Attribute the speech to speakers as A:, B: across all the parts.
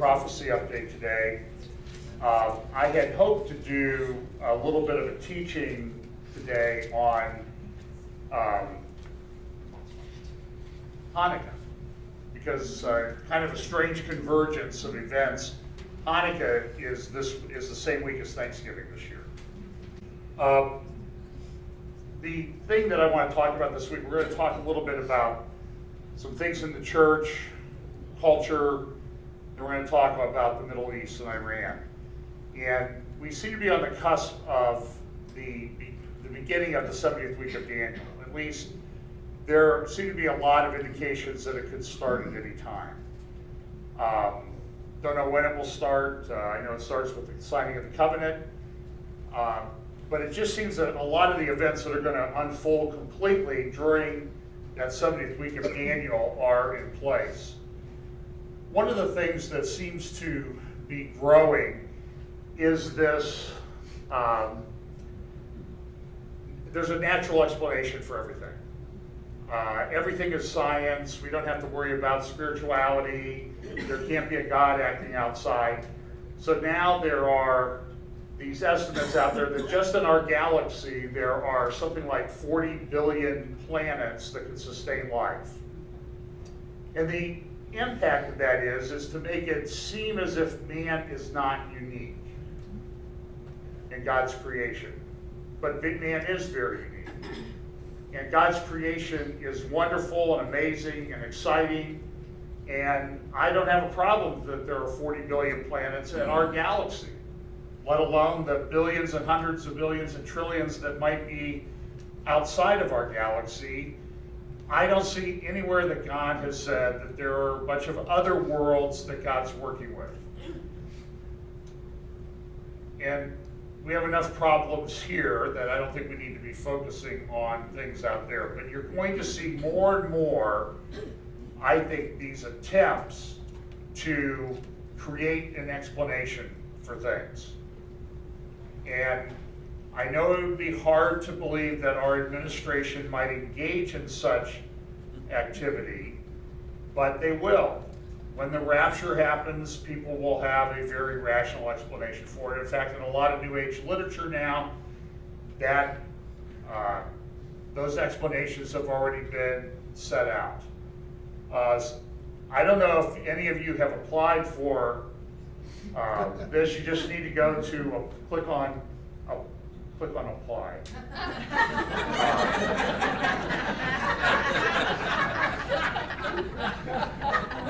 A: prophecy update today. I had hoped to do a little bit of a teaching today on Hanukkah, because kind of a strange convergence of events. Hanukkah is the same week as Thanksgiving this year. The thing that I want to talk about this week, we're going to talk a little bit about some things in the church, culture, and we're going to talk about the Middle East and Iran. And we seem to be on the cusp of the beginning of the 70th week of Daniel. At least there seem to be a lot of indications that it could start at any time. Don't know when it will start. I know it starts with the signing of the covenant. But it just seems that a lot of the events that are going to unfold completely during that 70th week of Daniel are in place. One of the things that seems to be growing is this, there's a natural explanation for everything. Everything is science. We don't have to worry about spirituality. There can't be a God acting outside. So now there are these estimates out there that just in our galaxy there are something like 40 billion planets that can sustain life. And the impact of that is to make it seem as if man is not unique in God's creation. But man is very unique. And God's creation is wonderful and amazing and exciting. And I don't have a problem that there are 40 billion planets in our galaxy, let alone the billions and hundreds of billions and trillions that might be outside of our galaxy. I don't see anywhere that God has said that there are a bunch of other worlds that God's working with. And we have enough problems here that I don't think we need to be focusing on things out there. But you're going to see more and more, I think, these attempts to create an explanation for things. And I know it would be hard to believe that our administration might engage in such activity, but they will. When the rapture happens, people will have a very rational explanation for it. In fact, in a lot of New Age literature now, that those explanations have already been set out. I don't know if any of you have applied for this. You just need to go to click on apply.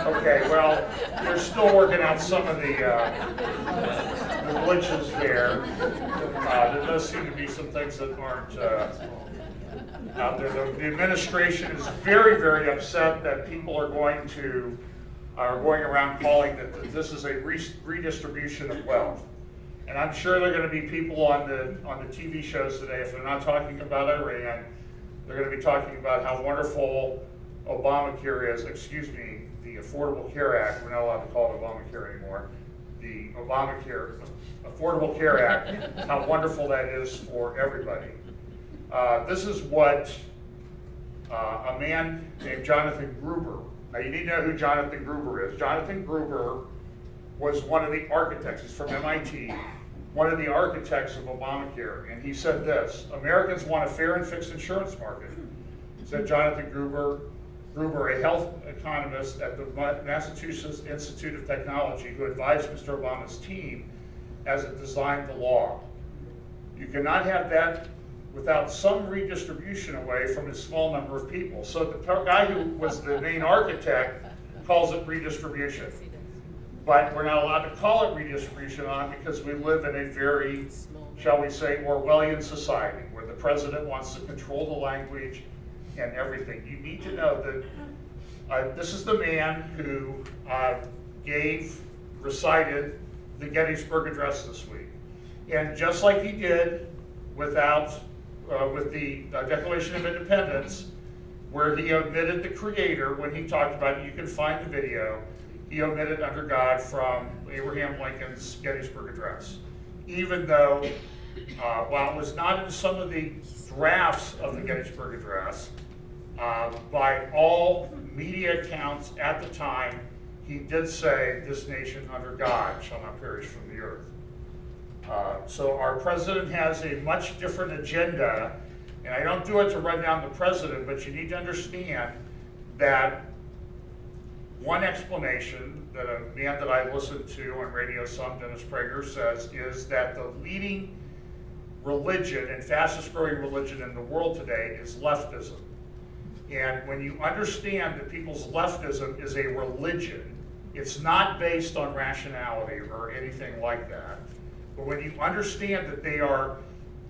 A: Okay, well, we're still working out some of the glitches there. There does seem to be some things that aren't out there. The administration is very, very upset that people are going around calling that this is a redistribution of wealth. And I'm sure there are going to be people on the TV shows today, if they're not talking about Iran, they're going to be talking about how wonderful Obamacare is, the Affordable Care Act. We're not allowed to call it Obamacare anymore. The Affordable Care Act, how wonderful that is for everybody. This is what a man named Jonathan Gruber. Now you need to know who Jonathan Gruber is. Jonathan Gruber was one of the architects, he's from MIT, one of the architects of Obamacare, and he said this: Americans want a fair and fixed insurance market, said Jonathan Gruber, a health economist at the Massachusetts Institute of Technology who advised Mr. Obama's team as it designed the law. You cannot have that without some redistribution away from a small number of people. So the guy who was the main architect calls it redistribution. But we're not allowed to call it redistribution on it because we live in a very, shall we say, Orwellian society where the president wants to control the language and everything. You need to know that this is the man who recited the Gettysburg Address this week. And just like he did with the Declaration of Independence, where he omitted the creator when he talked about it, you can find the video, he omitted under God from Abraham Lincoln's Gettysburg Address. Even though, while it was not in some of the drafts of the Gettysburg Address, by all media accounts at the time, he did say, "This nation under God shall not perish from the earth." So our president has a much different agenda, and I don't do it to run down the president, but you need to understand that one explanation that a man that I listen to on Radio Some, Dennis Prager, says is that the leading religion and fastest growing religion in the world today is leftism. And when you understand that people's leftism is a religion, it's not based on rationality or anything like that. But when you understand that they are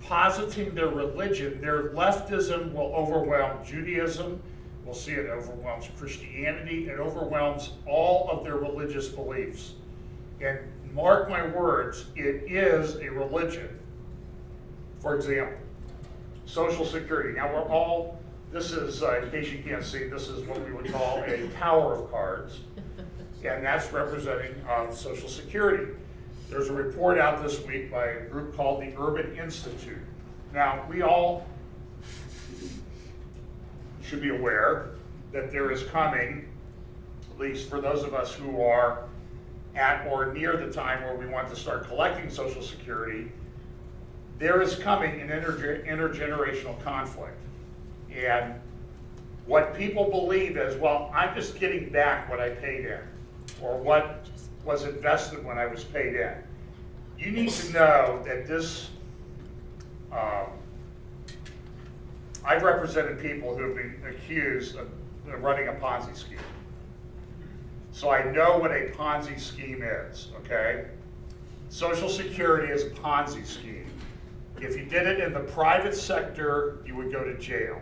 A: positing their religion, their leftism will overwhelm Judaism. We'll see it overwhelms Christianity. It overwhelms all of their religious beliefs. And mark my words, it is a religion. For example, Social Security. Now we're all, this is, in case you can't see, this is what we would call a tower of cards. And that's representing Social Security. There's a report out this week by a group called the Urban Institute. Now, we all should be aware that there is coming, at least for those of us who are at or near the time where we want to start collecting Social Security, there is coming an intergenerational conflict. And what people believe is, well, I'm just getting back what I paid in, or what was invested when I was paid in. You need to know that this, I've represented people who have been accused of running a Ponzi scheme. So I know what a Ponzi scheme is, okay? Social Security is a Ponzi scheme. If you did it in the private sector, you would go to jail.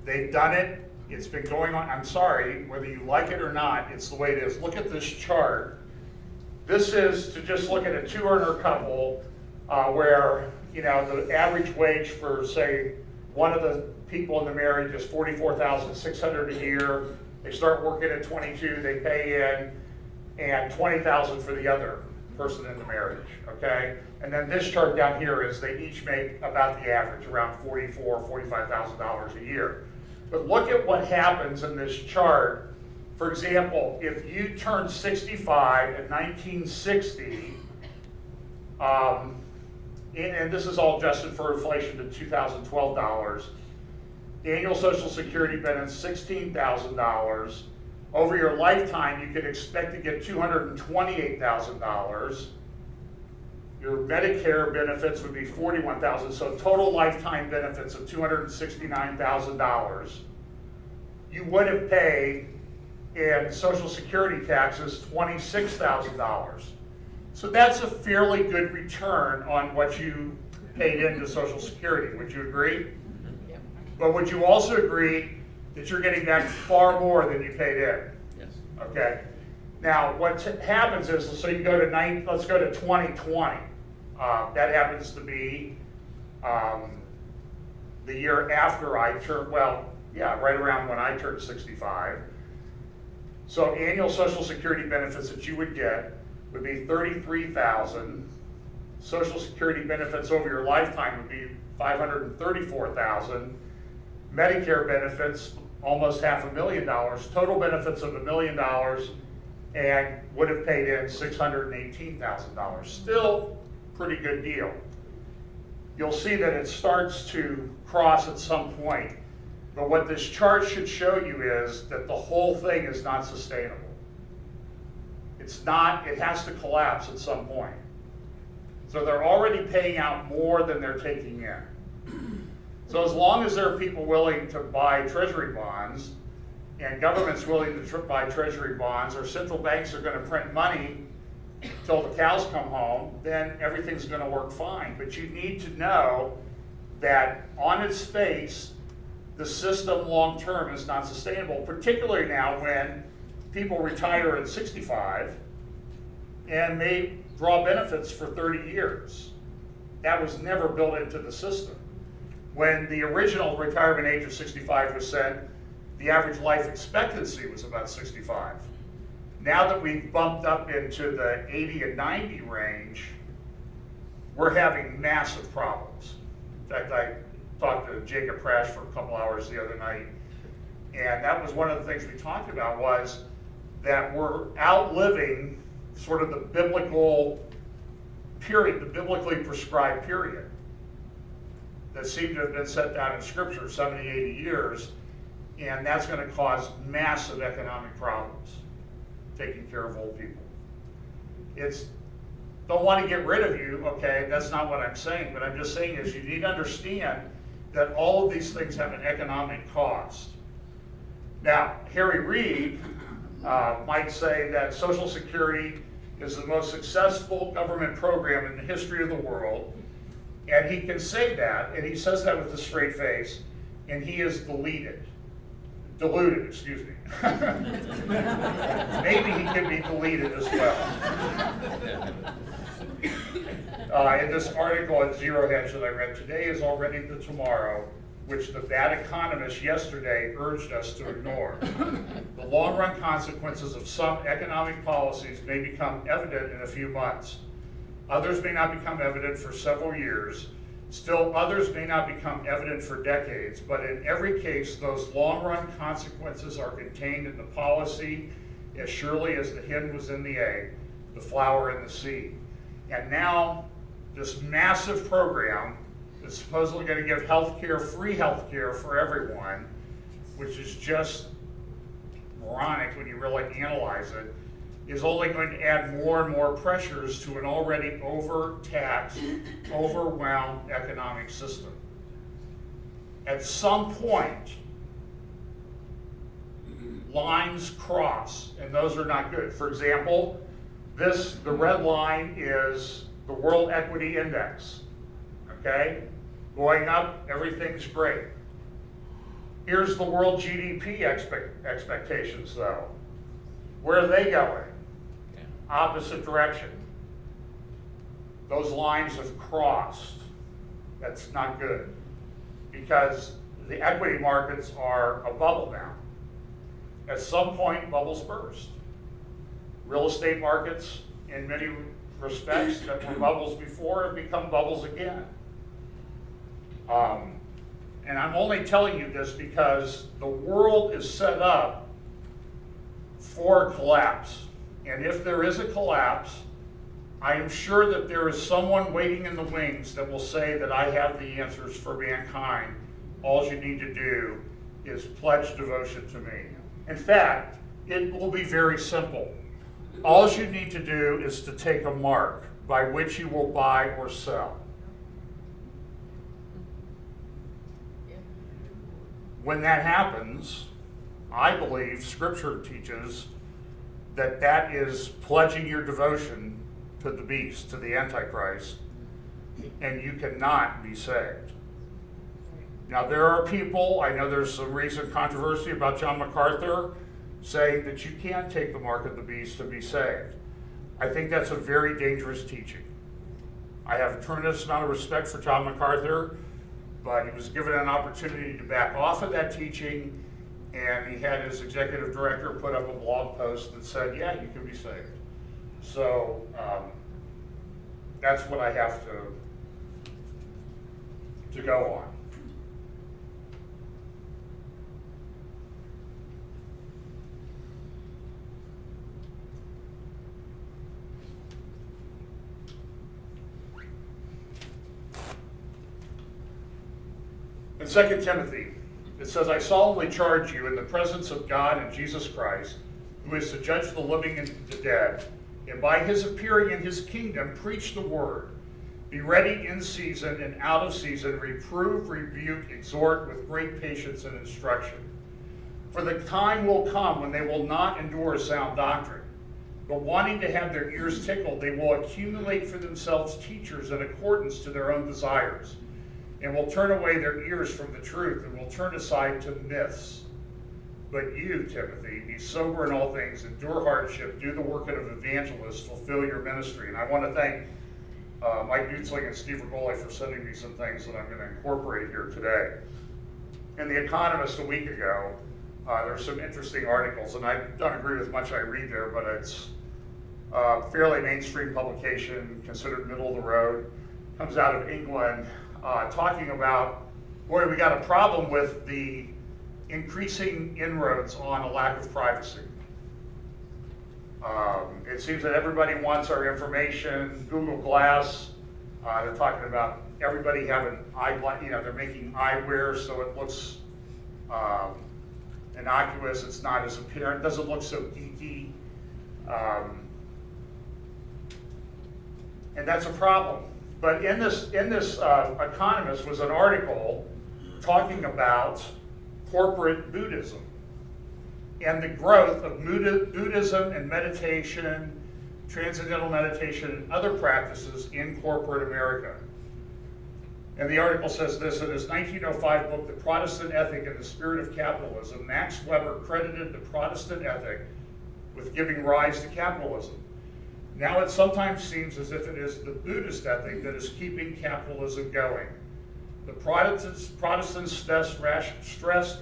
A: They've done it. It's been going on, I'm sorry, whether you like it or not, it's the way it is. Look at this chart. This is to just look at a two-earner couple where, you know, the average wage for, say, one of the people in the marriage is $44,600 a year. They start working at 22, they pay in, and $20,000 for the other person in the marriage, okay? And then this chart down here is they each make about the average, around $44,000, $45,000 a year. But look at what happens in this chart. For example, if you turn 65 in 1960, and this is all adjusted for inflation to 2012 dollars, annual Social Security benefits $16,000. Over your lifetime, you could expect to get $228,000. Your Medicare benefits would be $41,000, so total lifetime benefits of $269,000. You would have paid in Social Security taxes $26,000. So that's a fairly good return on what you paid into Social Security. Would you agree?
B: Yep.
A: But would you also agree that you're getting back far more than you paid in?
B: Yes.
A: Okay. Now, what happens is, so you go to let's go to 2020. That happens to be the year after I turned, well, yeah, right around when I turned 65. So annual Social Security benefits that you would get would be $33,000. Social Security benefits over your lifetime would be $534,000. Medicare benefits, almost $500,000. Total benefits of $1 million, and would have paid in $618,000. Still pretty good deal. You'll see that it starts to cross at some point, but what this chart should show you is that the whole thing is not sustainable. It's not, it has to collapse at some point. So they're already paying out more than they're taking in. So as long as there are people willing to buy treasury bonds, and government's willing to buy treasury bonds, or central banks are going to print money until the cows come home, then everything's going to work fine. But you need to know that on its face, the system long term is not sustainable, particularly now when people retire at 65 and may draw benefits for 30 years. That was never built into the system. When the original retirement age of 65 was set, the average life expectancy was about 65. Now that we've bumped up into the 80 and 90 range, we're having massive problems. In fact, I talked to Jacob Prasch for a couple hours the other night, and that was one of the things we talked about was that we're outliving sort of the biblical period, the biblically prescribed period that seemed to have been set down in Scripture, 70, 80 years, and that's going to cause massive economic problems, taking care of old people. Don't want to get rid of you, okay, that's not what I'm saying, but I'm just saying is you need to understand that all of these things have an economic cost. Now, Harry Reid might say that Social Security is the most successful government program in the history of the world, and he can say that, and he says that with a straight face, and he is deluded, excuse me. Maybe he can be deleted as well. In this article at Zero Hedge that I read, today is already the tomorrow, which the bad economists yesterday urged us to ignore. The long-run consequences of some economic policies may become evident in a few months. Others may not become evident for several years. Still, others may not become evident for decades, but in every case, those long-run consequences are contained in the policy as surely as the hen was in the egg, the flower in the seed. And now, this massive program is supposedly going to give healthcare, free healthcare for everyone, which is just moronic when you really analyze it, is only going to add more and more pressures to an already overtaxed, overwhelmed economic system. At some point, lines cross, and those are not good. For example, the red line is the World Equity Index, okay? Going up, everything's great. Here's the world GDP expectations though. Where are they going? Opposite direction. Those lines have crossed. That's not good because the equity markets are a bubble now. At some point, bubbles burst. Real estate markets, in many respects, that were bubbles before have become bubbles again. And I'm only telling you this because the world is set up for collapse. And if there is a collapse, I am sure that there is someone waiting in the wings that will say that I have the answers for mankind. All you need to do is pledge devotion to me. In fact, it will be very simple. All you need to do is to take a mark by which you will buy or sell. When that happens, I believe Scripture teaches that that is pledging your devotion to the beast, to the Antichrist, and you cannot be saved. Now there are people, I know there's some recent controversy about John MacArthur saying that you can't take the mark of the beast to be saved. I think that's a very dangerous teaching. I have a tremendous amount of respect for John MacArthur, but he was given an opportunity to back off of that teaching, and he had his executive director put up a blog post that said, yeah, you can be saved. So that's what I have to go on. In 2 Timothy, it says, I solemnly charge you in the presence of God and Jesus Christ, who is to judge the living and the dead, and by his appearing in his kingdom, preach the word. Be ready in season and out of season, reprove, rebuke, exhort with great patience and instruction. For the time will come when they will not endure sound doctrine, but wanting to have their ears tickled, they will accumulate for themselves teachers in accordance to their own desires, and will turn away their ears from the truth, and will turn aside to myths. But you, Timothy, be sober in all things, endure hardship, do the work of an evangelist, fulfill your ministry. And I want to thank Mike Dutzling and Steve Rigoli for sending me some things that I'm going to incorporate here today. In The Economist a week ago, there's some interesting articles, and I don't agree with much I read there, but it's a fairly mainstream publication, considered middle of the road, comes out of England, talking about, boy, we got a problem with the increasing inroads on a lack of privacy. It seems that everybody wants our information. Google Glass, they're talking about everybody having they're making eyewear so it looks innocuous. It's not as apparent. It doesn't look so geeky. And that's a problem. But in this Economist was an article talking about corporate Buddhism and the growth of Buddhism and meditation, transcendental meditation, and other practices in corporate America. And the article says this: in his 1905 book, The Protestant Ethic and the Spirit of Capitalism, Max Weber credited the Protestant ethic with giving rise to capitalism. Now it sometimes seems as if it is the Buddhist ethic that is keeping capitalism going. The Protestants stressed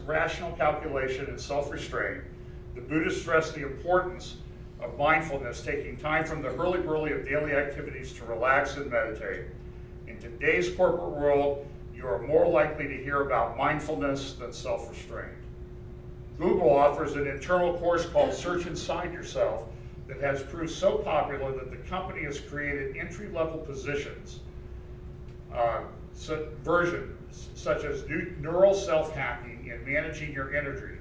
A: rational calculation and self-restraint. The Buddhists stressed the importance of mindfulness, taking time from the hurly-burly of daily activities to relax and meditate. In today's corporate world, you are more likely to hear about mindfulness than self-restraint. Google offers an internal course called Search Inside Yourself that has proved so popular that the company has created entry-level positions, versions such as neural self-hacking and managing your energy.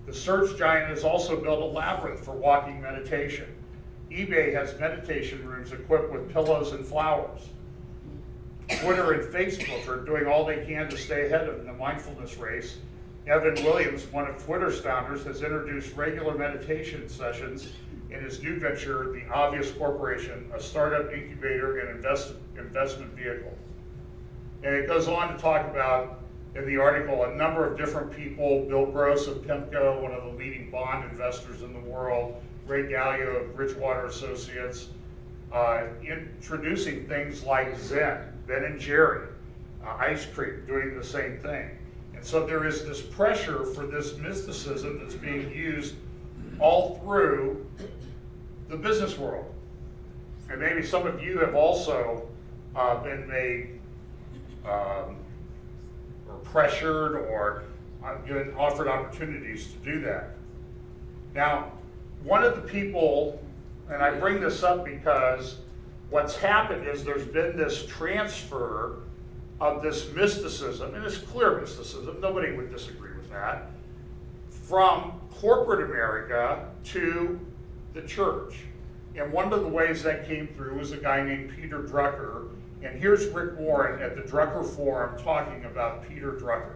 A: The search giant has also built a labyrinth for walking meditation. eBay has meditation rooms equipped with pillows and flowers. Twitter and Facebook are doing all they can to stay ahead of the mindfulness race. Evan Williams, one of Twitter's founders, has introduced regular meditation sessions in his new venture, The Obvious Corporation, a startup incubator and investment vehicle. And it goes on to talk about, in the article, a number of different people: Bill Gross of PIMCO, one of the leading bond investors in the world, Ray Dalio of Bridgewater Associates, introducing things like Zen, Ben and Jerry, Ice Cream doing the same thing. And so there is this pressure for this mysticism that's being used all through the business world. And maybe some of you have also been made or pressured or given offered opportunities to do that. Now, one of the people, and I bring this up because what's happened is there's been this transfer of this mysticism, and it's clear mysticism, nobody would disagree with that, from corporate America to the church. And one of the ways that came through was a guy named Peter Drucker. And here's Rick Warren at the Drucker Forum talking about Peter Drucker.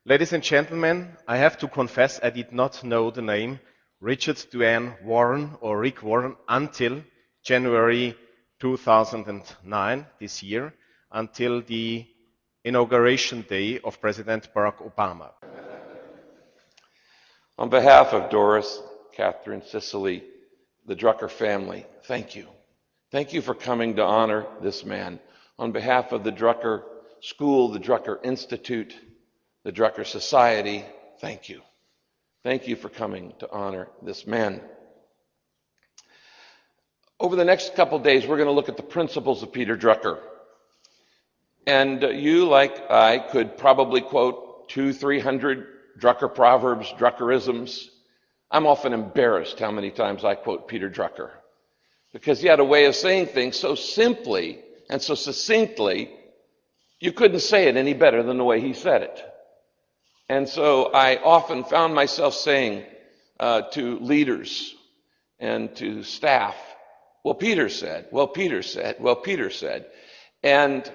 B: Ladies and gentlemen, I have to confess I did not know the name Richard Duane Warren or Rick Warren until January 2009, this year, until the inauguration day of President Barack Obama.
C: On behalf of Doris, Catherine, Cicely, the Drucker family, thank you. Thank you for coming to honor this man. On behalf of the Drucker School, the Drucker Institute, the Drucker Society, thank you. Thank you for coming to honor this man. Over the next couple days, we're going to look at the principles of Peter Drucker. And you, like I, could probably quote 200-300 Drucker proverbs, Druckerisms. I'm often embarrassed how many times I quote Peter Drucker, because he had a way of saying things so simply and so succinctly, you couldn't say it any better than the way he said it. And so I often found myself saying to leaders and to staff, well, Peter said, well, Peter said, well, Peter said. And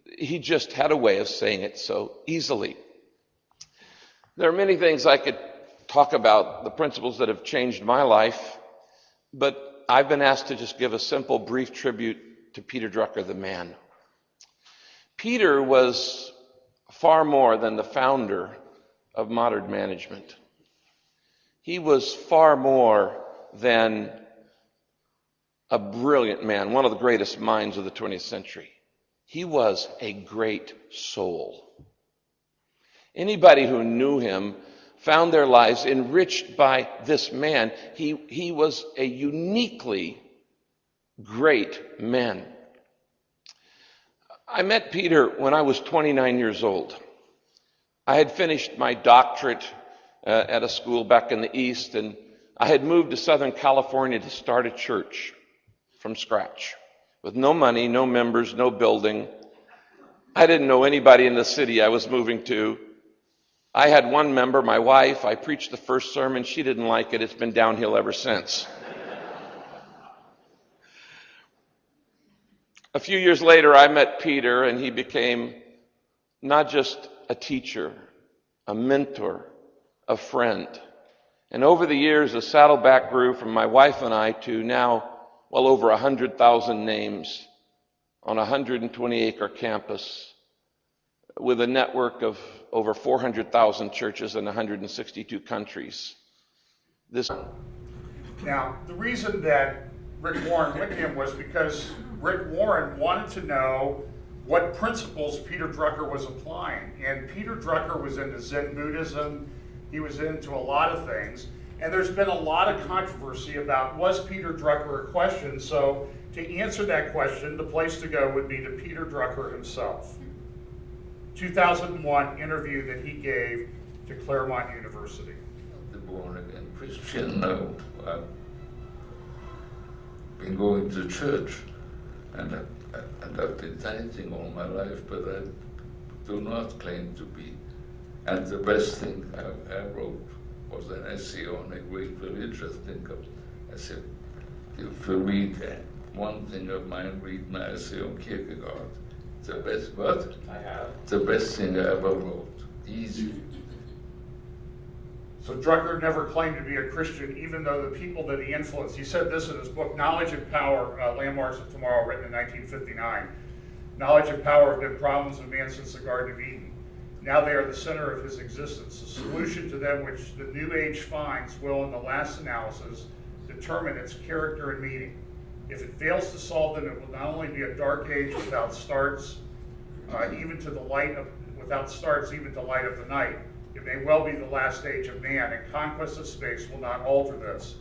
C: he just had a way of saying it so easily. There are many things I could talk about, the principles that have changed my life, but I've been asked to just give a simple, brief tribute to Peter Drucker, the man. Peter was far more than the founder of modern management. He was far more than a brilliant man, one of the greatest minds of the 20th century. He was a great soul. Anybody who knew him found their lives enriched by this man. He was a uniquely great men. I met Peter when I was 29 years old. I had finished my doctorate at a school back in the East, and I had moved to Southern California to start a church from scratch, with no money, no members, no building. I didn't know anybody in the city I was moving to. I had one member, my wife. I preached the first sermon. She didn't like it. It's been downhill ever since. A few years later, I met Peter, and he became not just a teacher, a mentor, a friend. And over the years, the Saddleback grew from my wife and I to now well over 100,000 names on a 120-acre campus with a network of over 400,000 churches in 162 countries.
A: Now, the reason that Rick Warren went to him was because Rick Warren wanted to know what principles Peter Drucker was applying. And Peter Drucker was into Zen Buddhism. He was into a lot of things. And there's been a lot of controversy about, was Peter Drucker a question? So to answer that question, the place to go would be to Peter Drucker himself. 2001 interview that he gave to Claremont University.
D: The born-again Christian now. I've been going to church, and I've been tithing all my life, but I do not claim to be. And the best thing I wrote was an essay on a great religious thinker. I said, if you read one thing of mine, read my essay on Kierkegaard. The best, what?
A: I have.
D: The best thing I ever wrote. Easy.
A: So Drucker never claimed to be a Christian, even though the people that he influenced, he said this in his book, Knowledge and Power, Landmarks of Tomorrow, written in 1959. Knowledge and power have been problems of man since the Garden of Eden. Now they are the center of his existence. The solution to them which the New Age finds will, in the last analysis, determine its character and meaning. If it fails to solve them, it will not only be a dark age without starts, even to light of the night. It may well be the last age of man, and conquest of space will not alter this.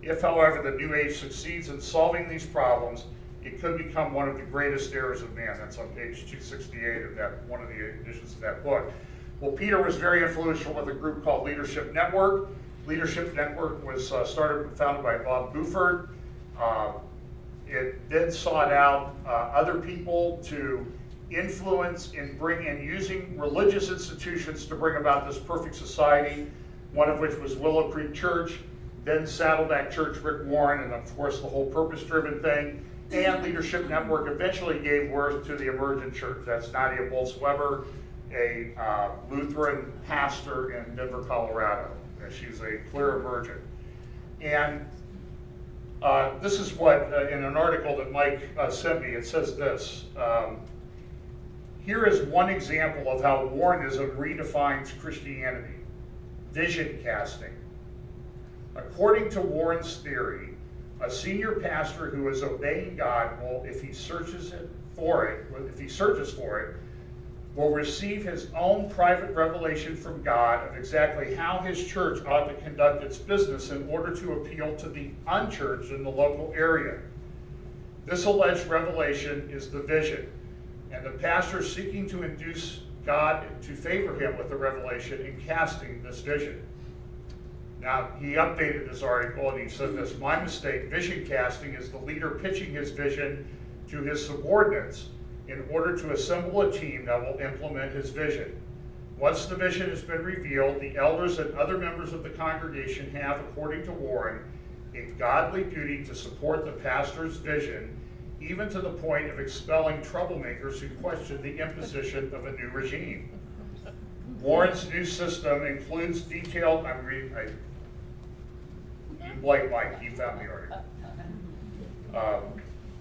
A: If, however, the New Age succeeds in solving these problems, it could become one of the greatest errors of man. That's on page 268 of that, one of the editions of that book. Well, Peter was very influential with a group called Leadership Network. Leadership Network was founded by Bob Buford. It then sought out other people to influence and bring in using religious institutions to bring about this perfect society, one of which was Willow Creek Church, then Saddleback Church, Rick Warren, and of course the whole purpose-driven thing. And Leadership Network eventually gave birth to the Emergent Church. That's Nadia Bolz-Weber, a Lutheran pastor in Denver, Colorado. She's a clear emergent. And this is what, in an article that Mike sent me, it says this. Here is one example of how Warrenism redefines Christianity: vision casting. According to Warren's theory, a senior pastor who is obeying God will, if he searches for it, will receive his own private revelation from God of exactly how his church ought to conduct its business in order to appeal to the unchurched in the local area. This alleged revelation is the vision, and the pastor seeking to induce God to favor him with the revelation in casting this vision. Now, he updated this article and he said this: my mistake, vision casting is the leader pitching his vision to his subordinates in order to assemble a team that will implement his vision. Once the vision has been revealed, the elders and other members of the congregation have, according to Warren, a godly duty to support the pastor's vision, even to the point of expelling troublemakers who question the imposition of a new regime. Warren's new system includes detailed, Blake Mike, he found the article.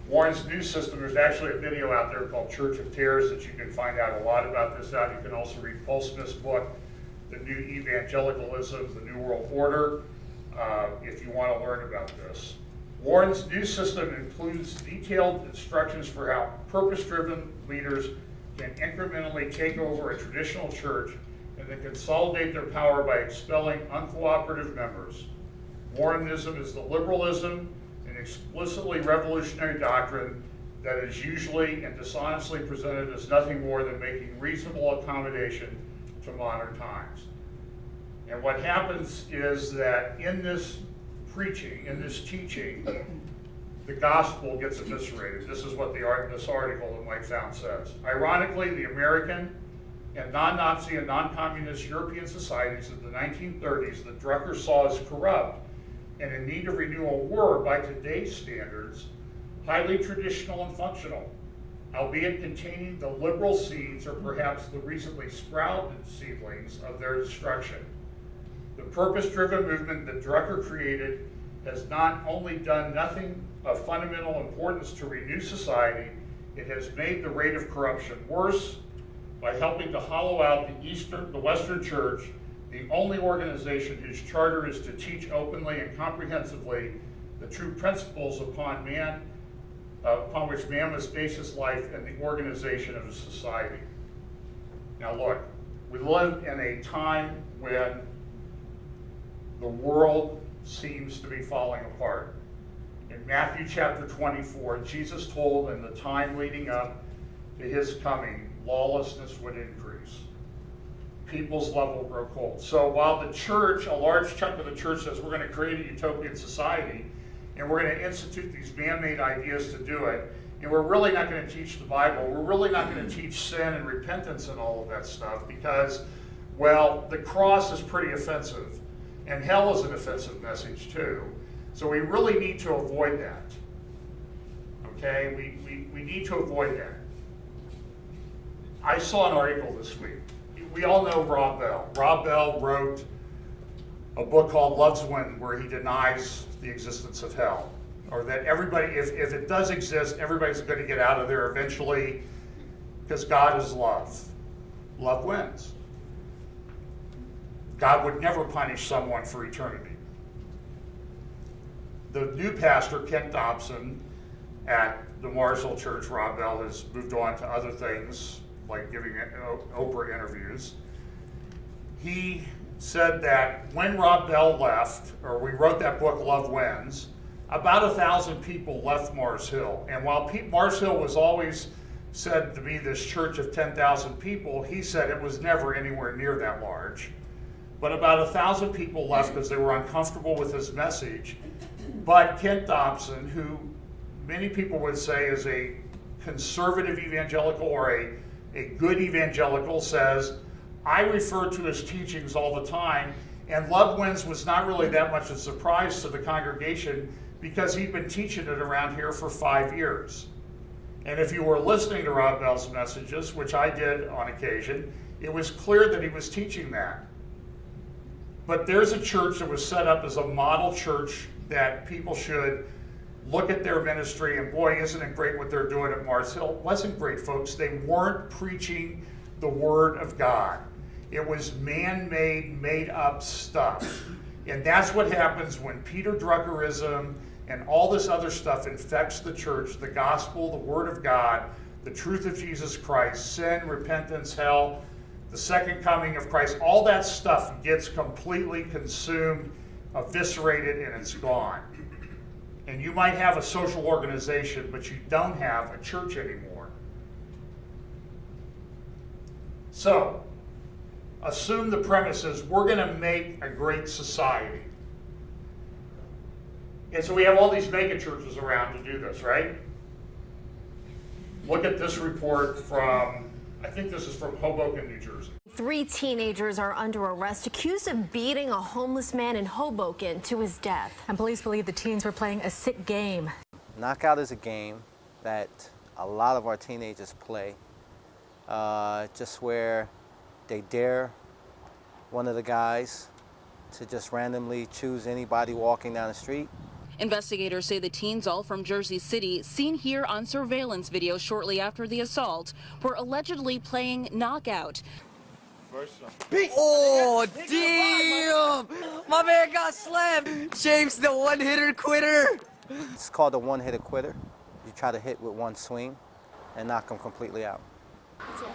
A: Warren's new system, there's actually a video out there called Church of Tares that you can find out a lot about this out. You can also read Paul Smith's book, The New Evangelicalism, The New World Order, if you want to learn about this. Warren's new system includes detailed instructions for how purpose-driven leaders can incrementally take over a traditional church and then consolidate their power by expelling uncooperative members. Warrenism is the liberalism and explicitly revolutionary doctrine that is usually and dishonestly presented as nothing more than making reasonable accommodation to modern times. And what happens is that in this preaching, in this teaching, the gospel gets eviscerated. This is what this article that Mike found says. Ironically, the American and non-Nazi and non-communist European societies of the 1930s that Drucker saw as corrupt and in need of renewal were, by today's standards, highly traditional and functional, albeit containing the liberal seeds or perhaps the recently sprouted seedlings of their destruction. The purpose-driven movement that Drucker created has not only done nothing of fundamental importance to renew society, it has made the rate of corruption worse by helping to hollow out the Western Church, the only organization whose charter is to teach openly and comprehensively the true principles upon which man must base his life and the organization of a society. Now look, we live in a time when the world seems to be falling apart. In Matthew chapter 24, Jesus told in the time leading up to his coming, lawlessness would increase. People's love will grow cold. So while the church, a large chunk of the church says we're going to create a utopian society, and we're going to institute these man-made ideas to do it, and we're really not going to teach the Bible, we're really not going to teach sin and repentance and all of that stuff because, well, the cross is pretty offensive, and hell is an offensive message too. So we really need to avoid that. Okay, we need to avoid that. I saw an article this week. We all know Rob Bell. Rob Bell wrote a book called Love's Win, where he denies the existence of hell, or that everybody, if it does exist, everybody's going to get out of there eventually because God is love. Love wins. God would never punish someone for eternity. The new pastor, Kent Dobson, at the Mars Hill Church, Rob Bell has moved on to other things, like giving Oprah interviews. He said that when Rob Bell left, or we wrote that book, Love Wins, about 1,000 people left Mars Hill. And while Mars Hill was always said to be this church of 10,000 people, he said it was never anywhere near that large. But about 1,000 people left because they were uncomfortable with his message. But Kent Dobson, who many people would say is a conservative evangelical or a good evangelical, says, I refer to his teachings all the time, and Love Wins was not really that much a surprise to the congregation because he'd been teaching it around here for 5 years. And if you were listening to Rob Bell's messages, which I did on occasion, it was clear that he was teaching that. But there's a church that was set up as a model church that people should look at their ministry, and boy, isn't it great what they're doing at Mars Hill. It wasn't great, folks. They weren't preaching the Word of God. It was man-made, made-up stuff. And that's what happens when Peter Druckerism and all this other stuff infects the church, the gospel, the Word of God, the truth of Jesus Christ, sin, repentance, hell, the second coming of Christ. All that stuff gets completely consumed, eviscerated, and it's gone. And you might have a social organization, but you don't have a church anymore. So, assume the premise is we're going to make a great society. And so we have all these mega churches around to do this, right? Look at this report from, I think this is from Hoboken, New Jersey.
E: 3 teenagers are under arrest accused of beating a homeless man in Hoboken to his death.
F: And police believe the teens were playing a sick game.
G: Knockout is a game that a lot of our teenagers play, just where they dare one of the guys to just randomly choose anybody walking down the street.
H: Investigators say the teens, all from Jersey City, seen here on surveillance video shortly after the assault, were allegedly playing knockout.
I: Oh, damn! My man got slammed! James, the one-hitter quitter!
G: It's called a one-hitter quitter. You try to hit with one swing and knock them completely out.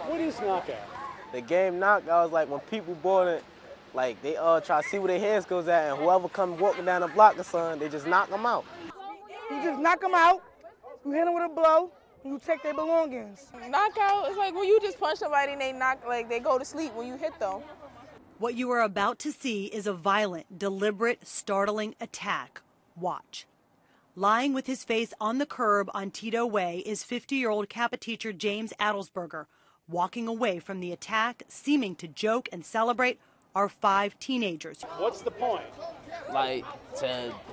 J: What is knockout?
K: The game knockout is like when people bowling, like they try to see where their hands goes at, and whoever come walking down the block or something, they just knock them out.
L: You just knock them out, you hit them with a blow, and you take their belongings.
M: Knockout is like when you just punch somebody and they go to sleep when you hit them.
N: What you are about to see is a violent, deliberate, startling attack. Watch. Lying with his face on the curb on Tito Way is 50-year-old Kappa teacher James Adelsberger. Walking away from the attack, seeming to joke and celebrate, are 5 teenagers.
J: What's the point?
I: Like,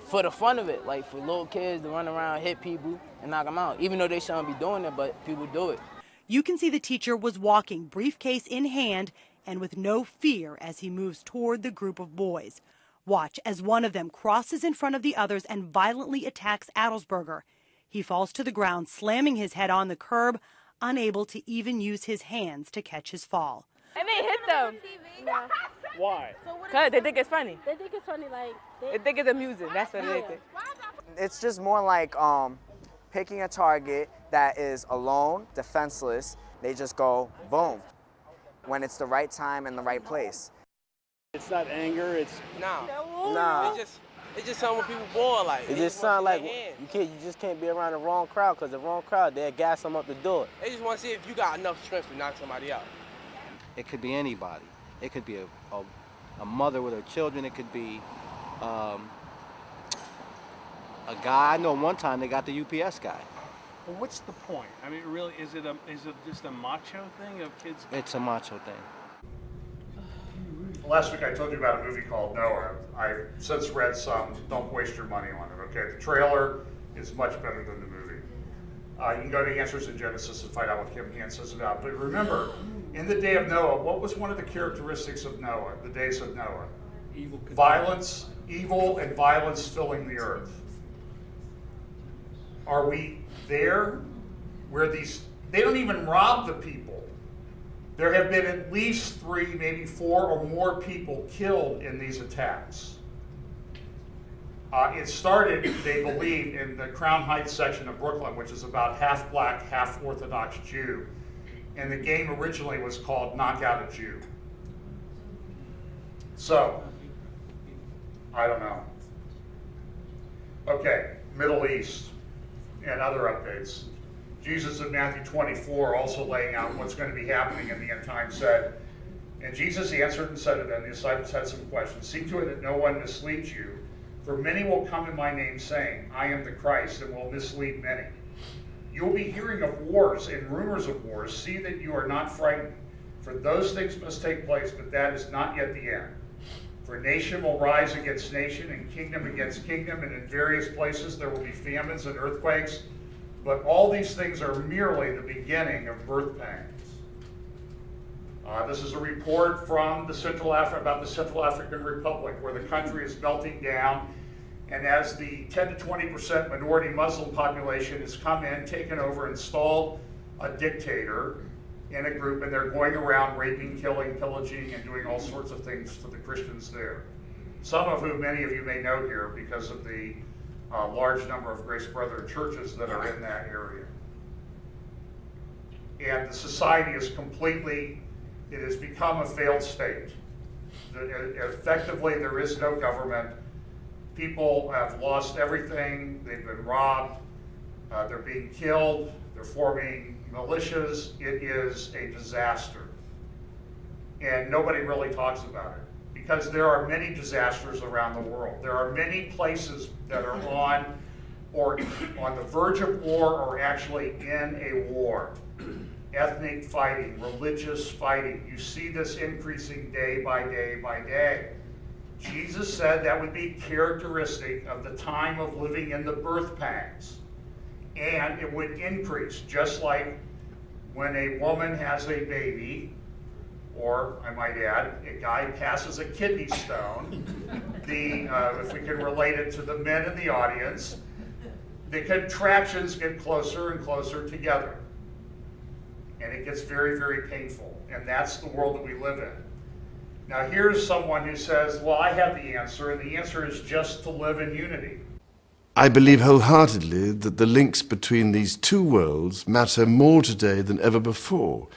I: for the fun of it, like for little kids to run around, hit people, and knock them out. Even though they shouldn't be doing it, but people do it.
N: You can see the teacher was walking, briefcase in hand, and with no fear as he moves toward the group of boys. Watch as one of them crosses in front of the others and violently attacks Adelsberger. He falls to the ground, slamming his head on the curb, unable to even use his hands to catch his fall.
M: And they hit them.
J: Yeah. Why?
M: Because they think it's funny.
L: They think it's funny, like...
M: They think it's amusing. That's what they think.
I: It's just more like picking a target that is alone, defenseless. They just go, boom, when it's the right time and the right place.
J: It's not anger, it's...
I: Nah.
K: It's just something when people born like. It just sounds like you just can't be around the wrong crowd, because the wrong crowd, they'll gas them up to do it.
I: They just want to see if you got enough strength to knock somebody out.
G: It could be anybody. It could be a mother with her children. It could be a guy. I know one time they got the UPS guy.
J: Well, what's the point? I mean, really, is it just a macho thing of kids?
G: It's a macho thing.
A: Last week I told you about a movie called Noah. I've since read some. Don't waste your money on it, okay? The trailer is much better than the movie. You can go to Answers in Genesis and find out what Kim Hansen is about. But remember, in the day of Noah, what was one of the characteristics of Noah, the days of Noah? Evil and violence filling the earth. Are we there where they don't even rob the people? There have been at least 3, maybe 4 or more people killed in these attacks. It started, they believe, in the Crown Heights section of Brooklyn, which is about half black, half Orthodox Jew. And the game originally was called Knock Out a Jew. So, I don't know. Okay, Middle East and other updates. Jesus in Matthew 24, also laying out what's going to be happening in the end time, said, and Jesus answered and said to them, the disciples had some questions, see to it that no one misleads you, for many will come in my name saying, I am the Christ, and will mislead many. You will be hearing of wars and rumors of wars. See that you are not frightened, for those things must take place, but that is not yet the end. For nation will rise against nation, and kingdom against kingdom, and in various places there will be famines and earthquakes. But all these things are merely the beginning of birth pangs. This is a report from about the Central African Republic, where the country is melting down. And as the 10 to 20% minority Muslim population has come in, taken over, installed a dictator in a group, and they're going around raping, killing, pillaging, and doing all sorts of things to the Christians there. Some of whom many of you may know here because of the large number of Grace Brethren churches that are in that area. And the society is it has become a failed state. Effectively, there is no government. People have lost everything. They've been robbed. They're being killed. They're forming militias. It is a disaster. And nobody really talks about it, because there are many disasters around the world. There are many places that are on the verge of war or actually in a war. Ethnic fighting, religious fighting. You see this increasing day by day by day. Jesus said that would be characteristic of the time of living in the birth pangs. And it would increase, just like when a woman has a baby, or I might add, a guy passes a kidney stone. If we can relate it to the men in the audience, the contractions get closer and closer together. And it gets very, very painful. And that's the world that we live in. Now here's someone who says, well, I have the answer, and the answer is just to live in unity.
O: I believe wholeheartedly that the links between these two worlds matter more today than ever before,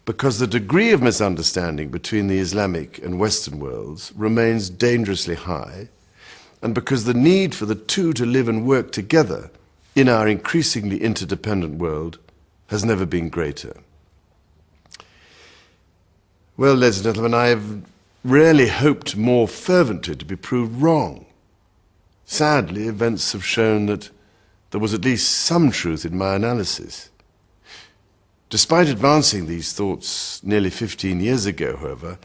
O: because the degree of misunderstanding between the Islamic and Western worlds remains dangerously high, and because the need for the two to live and work together in our increasingly interdependent world has never been greater. Well, ladies and gentlemen, I have rarely hoped more fervently to be proved wrong. Sadly, events have shown that there was at least some truth in my analysis. Despite advancing these thoughts nearly 15 years ago, however,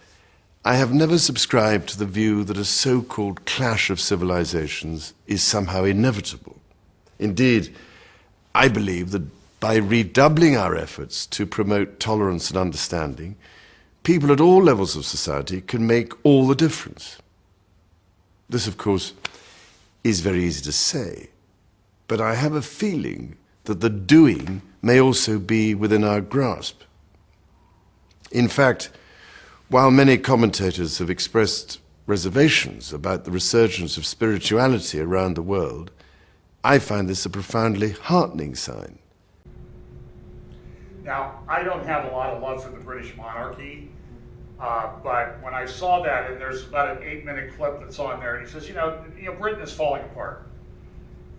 O: I have never subscribed to the view that a so-called clash of civilizations is somehow inevitable. Indeed, I believe that by redoubling our efforts to promote tolerance and understanding, people at all levels of society can make all the difference. This, of course, is very easy to say, but I have a feeling that the doing may also be within our grasp. In fact, while many commentators have expressed reservations about the resurgence of spirituality around the world, I find this a profoundly heartening sign.
A: Now, I don't have a lot of love for the British monarchy, but when I saw that, and there's about an 8-minute clip that's on there, and he says, you know, Britain is falling apart.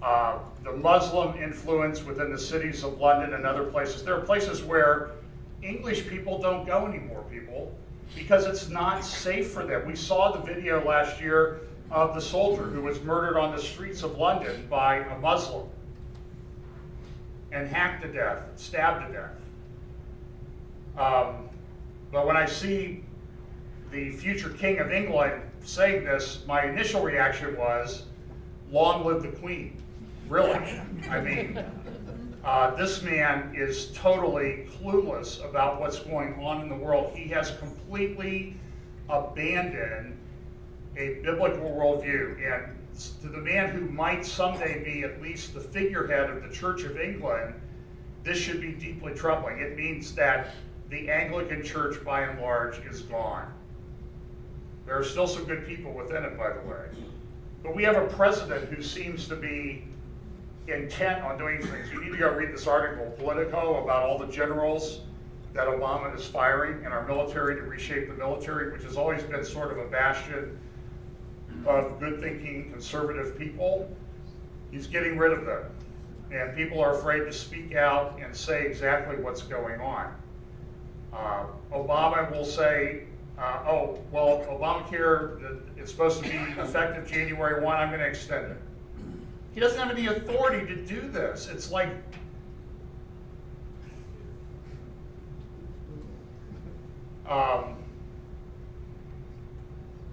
A: The Muslim influence within the cities of London and other places, there are places where English people don't go anymore, people, because it's not safe for them. We saw the video last year of the soldier who was murdered on the streets of London by a Muslim and hacked to death, stabbed to death. But when I see the future King of England saying this, my initial reaction was, long live the Queen. Really. I mean, this man is totally clueless about what's going on in the world. He has completely abandoned a biblical worldview. And to the man who might someday be at least the figurehead of the Church of England, this should be deeply troubling. It means that the Anglican Church, by and large, is gone. There are still some good people within it, by the way. But we have a president who seems to be intent on doing things. You need to go read this article, Politico, about all the generals that Obama is firing in our military to reshape the military, which has always been sort of a bastion of good-thinking conservative people. He's getting rid of them. And people are afraid to speak out and say exactly what's going on. Obama will say, oh, well, Obamacare is supposed to be effective January 1, I'm going to extend it. He doesn't have any authority to do this. It's like,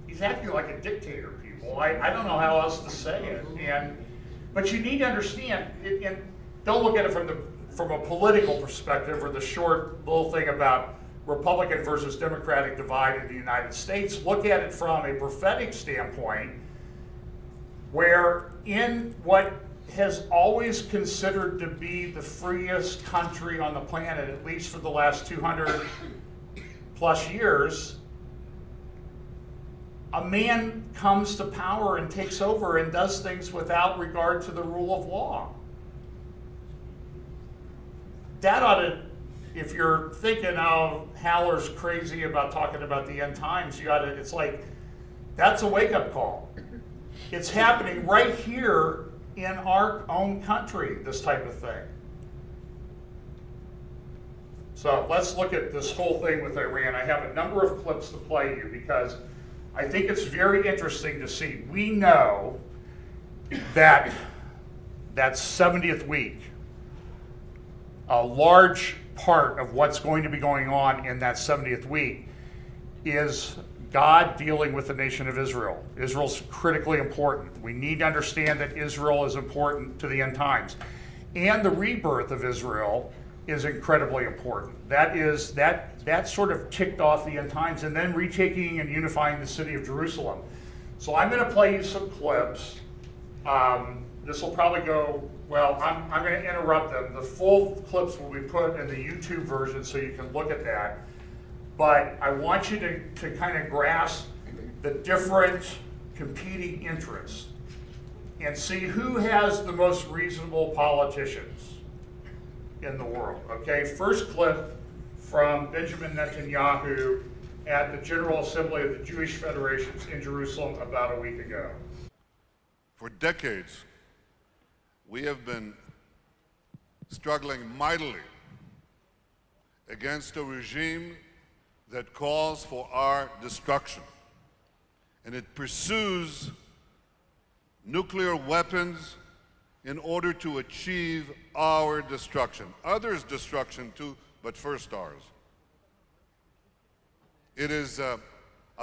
A: he's acting like a dictator, people. I don't know how else to say it. But you need to understand, and don't look at it from a political perspective or the short little thing about Republican versus Democratic divide in the United States. Look at it from a prophetic standpoint, where in what has always considered to be the freest country on the planet, at least for the last 200 plus years, a man comes to power and takes over and does things without regard to the rule of law. That ought to, if you're thinking, oh, Haller's crazy about talking about the end times, you ought to, it's like, that's a wake-up call. It's happening right here in our own country, this type of thing. So let's look at this whole thing with Iran. I have a number of clips to play you because I think it's very interesting to see. We know that 70th week, a large part of what's going to be going on in that 70th week is God dealing with the nation of Israel. Israel's critically important. We need to understand that Israel is important to the end times. And the rebirth of Israel is incredibly important. That sort of kicked off the end times, and then retaking and unifying the city of Jerusalem. So I'm going to play you some clips. This will probably go, well, I'm going to interrupt them. The full clips will be put in the YouTube version so you can look at that. But I want you to kind of grasp the different competing interests and see who has the most reasonable politicians in the world. Okay, first clip from Benjamin Netanyahu at the General Assembly of the Jewish Federations in Jerusalem about a week ago.
P: For decades, we have been struggling mightily against a regime that calls for our destruction. And it pursues nuclear weapons in order to achieve our destruction. Others' destruction too, but first ours. It is a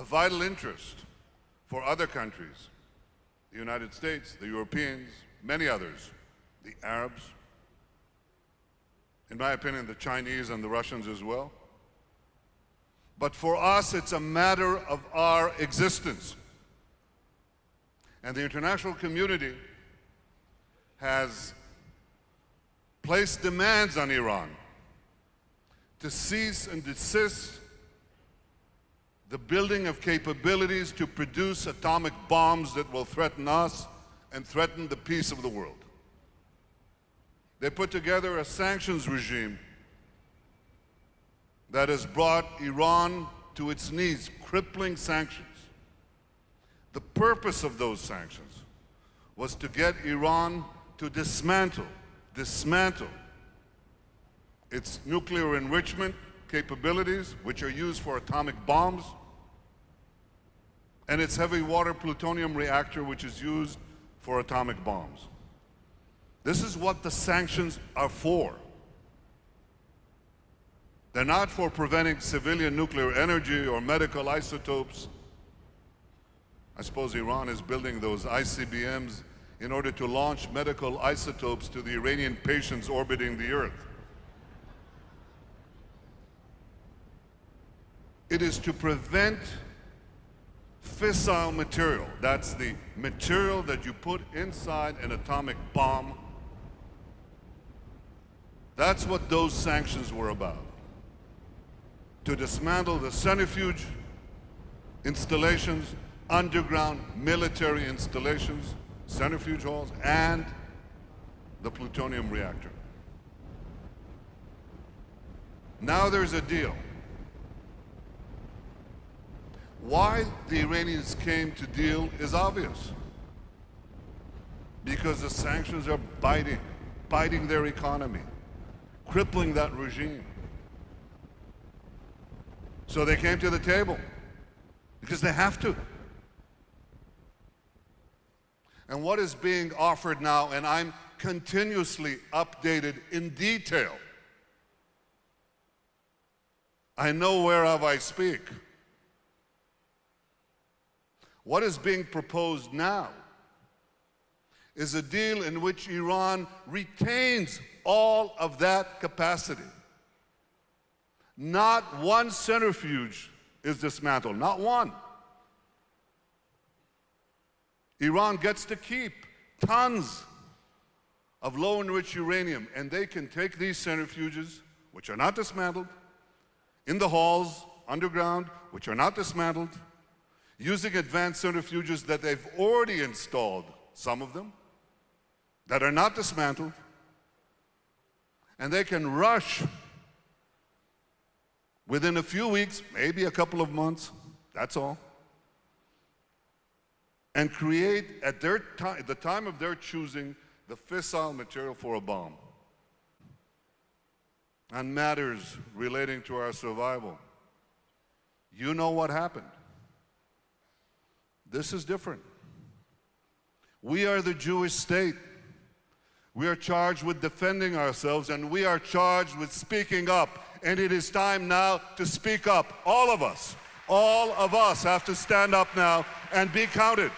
P: vital interest for other countries, the United States, the Europeans, many others, the Arabs, in my opinion, the Chinese and the Russians as well. But for us, it's a matter of our existence. And the international community has placed demands on Iran to cease and desist the building of capabilities to produce atomic bombs that will threaten us and threaten the peace of the world. They put together a sanctions regime that has brought Iran to its knees, crippling sanctions. The purpose of those sanctions was to get Iran to dismantle its nuclear enrichment capabilities, which are used for atomic bombs, and its heavy water plutonium reactor, which is used for atomic bombs. This is what the sanctions are for. They're not for preventing civilian nuclear energy or medical isotopes. I suppose Iran is building those ICBMs in order to launch medical isotopes to the Iranian patients orbiting the Earth. It is to prevent fissile material. That's the material that you put inside an atomic bomb. That's what those sanctions were about. To dismantle the centrifuge installations, underground military installations, centrifuge halls, and the plutonium reactor. Now there's a deal. Why the Iranians came to deal is obvious. Because the sanctions are biting their economy, crippling that regime. So they came to the table, because they have to. And what is being offered now, and I'm continuously updated in detail. I know whereof I speak. What is being proposed now is a deal in which Iran retains all of that capacity. Not one centrifuge is dismantled, not one. Iran gets to keep tons of low-enriched uranium, and they can take these centrifuges, which are not dismantled, in the halls, underground, which are not dismantled, using advanced centrifuges that they've already installed, some of them, that are not dismantled, and they can rush within a few weeks, maybe a couple of months, that's all, and create at the time of their choosing the fissile material for a bomb. On matters relating to our survival, you know what happened. This is different. We are the Jewish state. We are charged with defending ourselves, and we are charged with speaking up. And it is time now to speak up. All of us have to stand up now and be counted.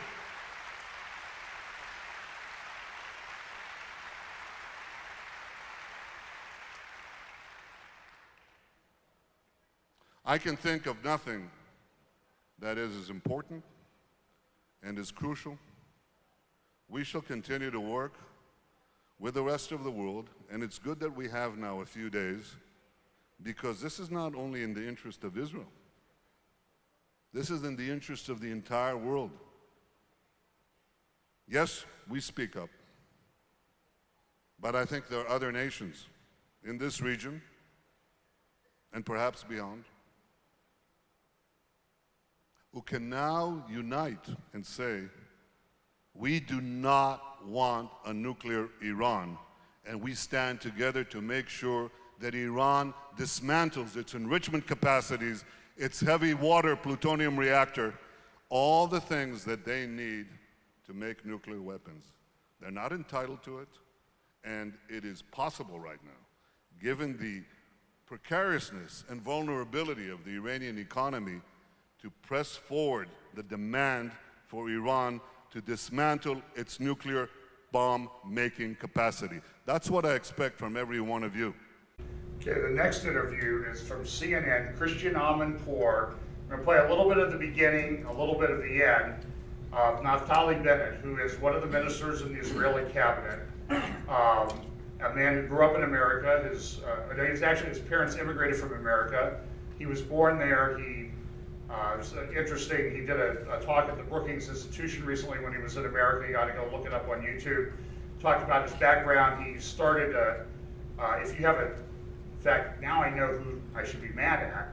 P: I can think of nothing that is as important and as crucial. We shall continue to work with the rest of the world, and it's good that we have now a few days, because this is not only in the interest of Israel, this is in the interest of the entire world. Yes, we speak up, but I think there are other nations in this region, and perhaps beyond, who can now unite and say, we do not want a nuclear Iran, and we stand together to make sure that Iran dismantles its enrichment capacities, its heavy water plutonium reactor, all the things that they need to make nuclear weapons. They're not entitled to it, and it is possible right now, given the precariousness and vulnerability of the Iranian economy, to press forward the demand for Iran to dismantle its nuclear bomb-making capacity. That's what I expect from every one of you.
A: Okay, the next interview is from CNN, Christian Amanpour. I'm going to play a little bit of the beginning, a little bit of the end, of Naftali Bennett, who is one of the ministers in the Israeli cabinet. A man who grew up in America. His parents immigrated from America. He was born there. It was interesting. He did a talk at the Brookings Institution recently when he was in America. You got to go look it up on YouTube. Talked about his background. He started, in fact, now I know who I should be mad at.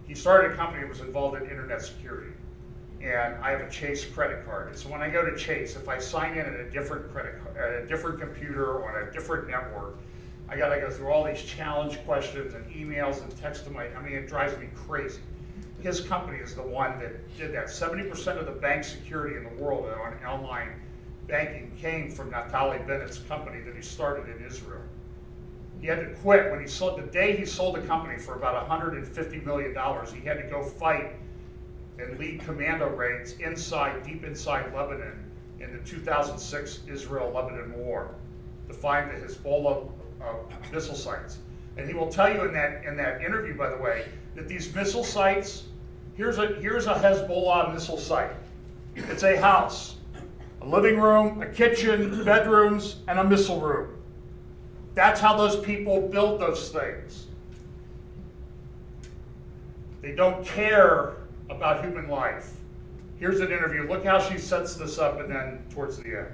A: He started a company that was involved in internet security. And I have a Chase credit card. And so when I go to Chase, if I sign in at a different computer or on a different network, I got to go through all these challenge questions and emails and text it drives me crazy. His company is the one that did that. 70% of the bank security in the world on online banking came from Naftali Bennett's company that he started in Israel. He had to quit when the day he sold the company for about $150 million. He had to go fight and lead commando raids deep inside Lebanon in the 2006 Israel-Lebanon war to find the Hezbollah missile sites. And he will tell you in that interview, by the way, that these missile sites, here's a Hezbollah missile site. It's a house, a living room, a kitchen, bedrooms, and a missile room. That's how those people build those things. They don't care about human life. Here's an interview. Look how she sets this up, and then towards the end.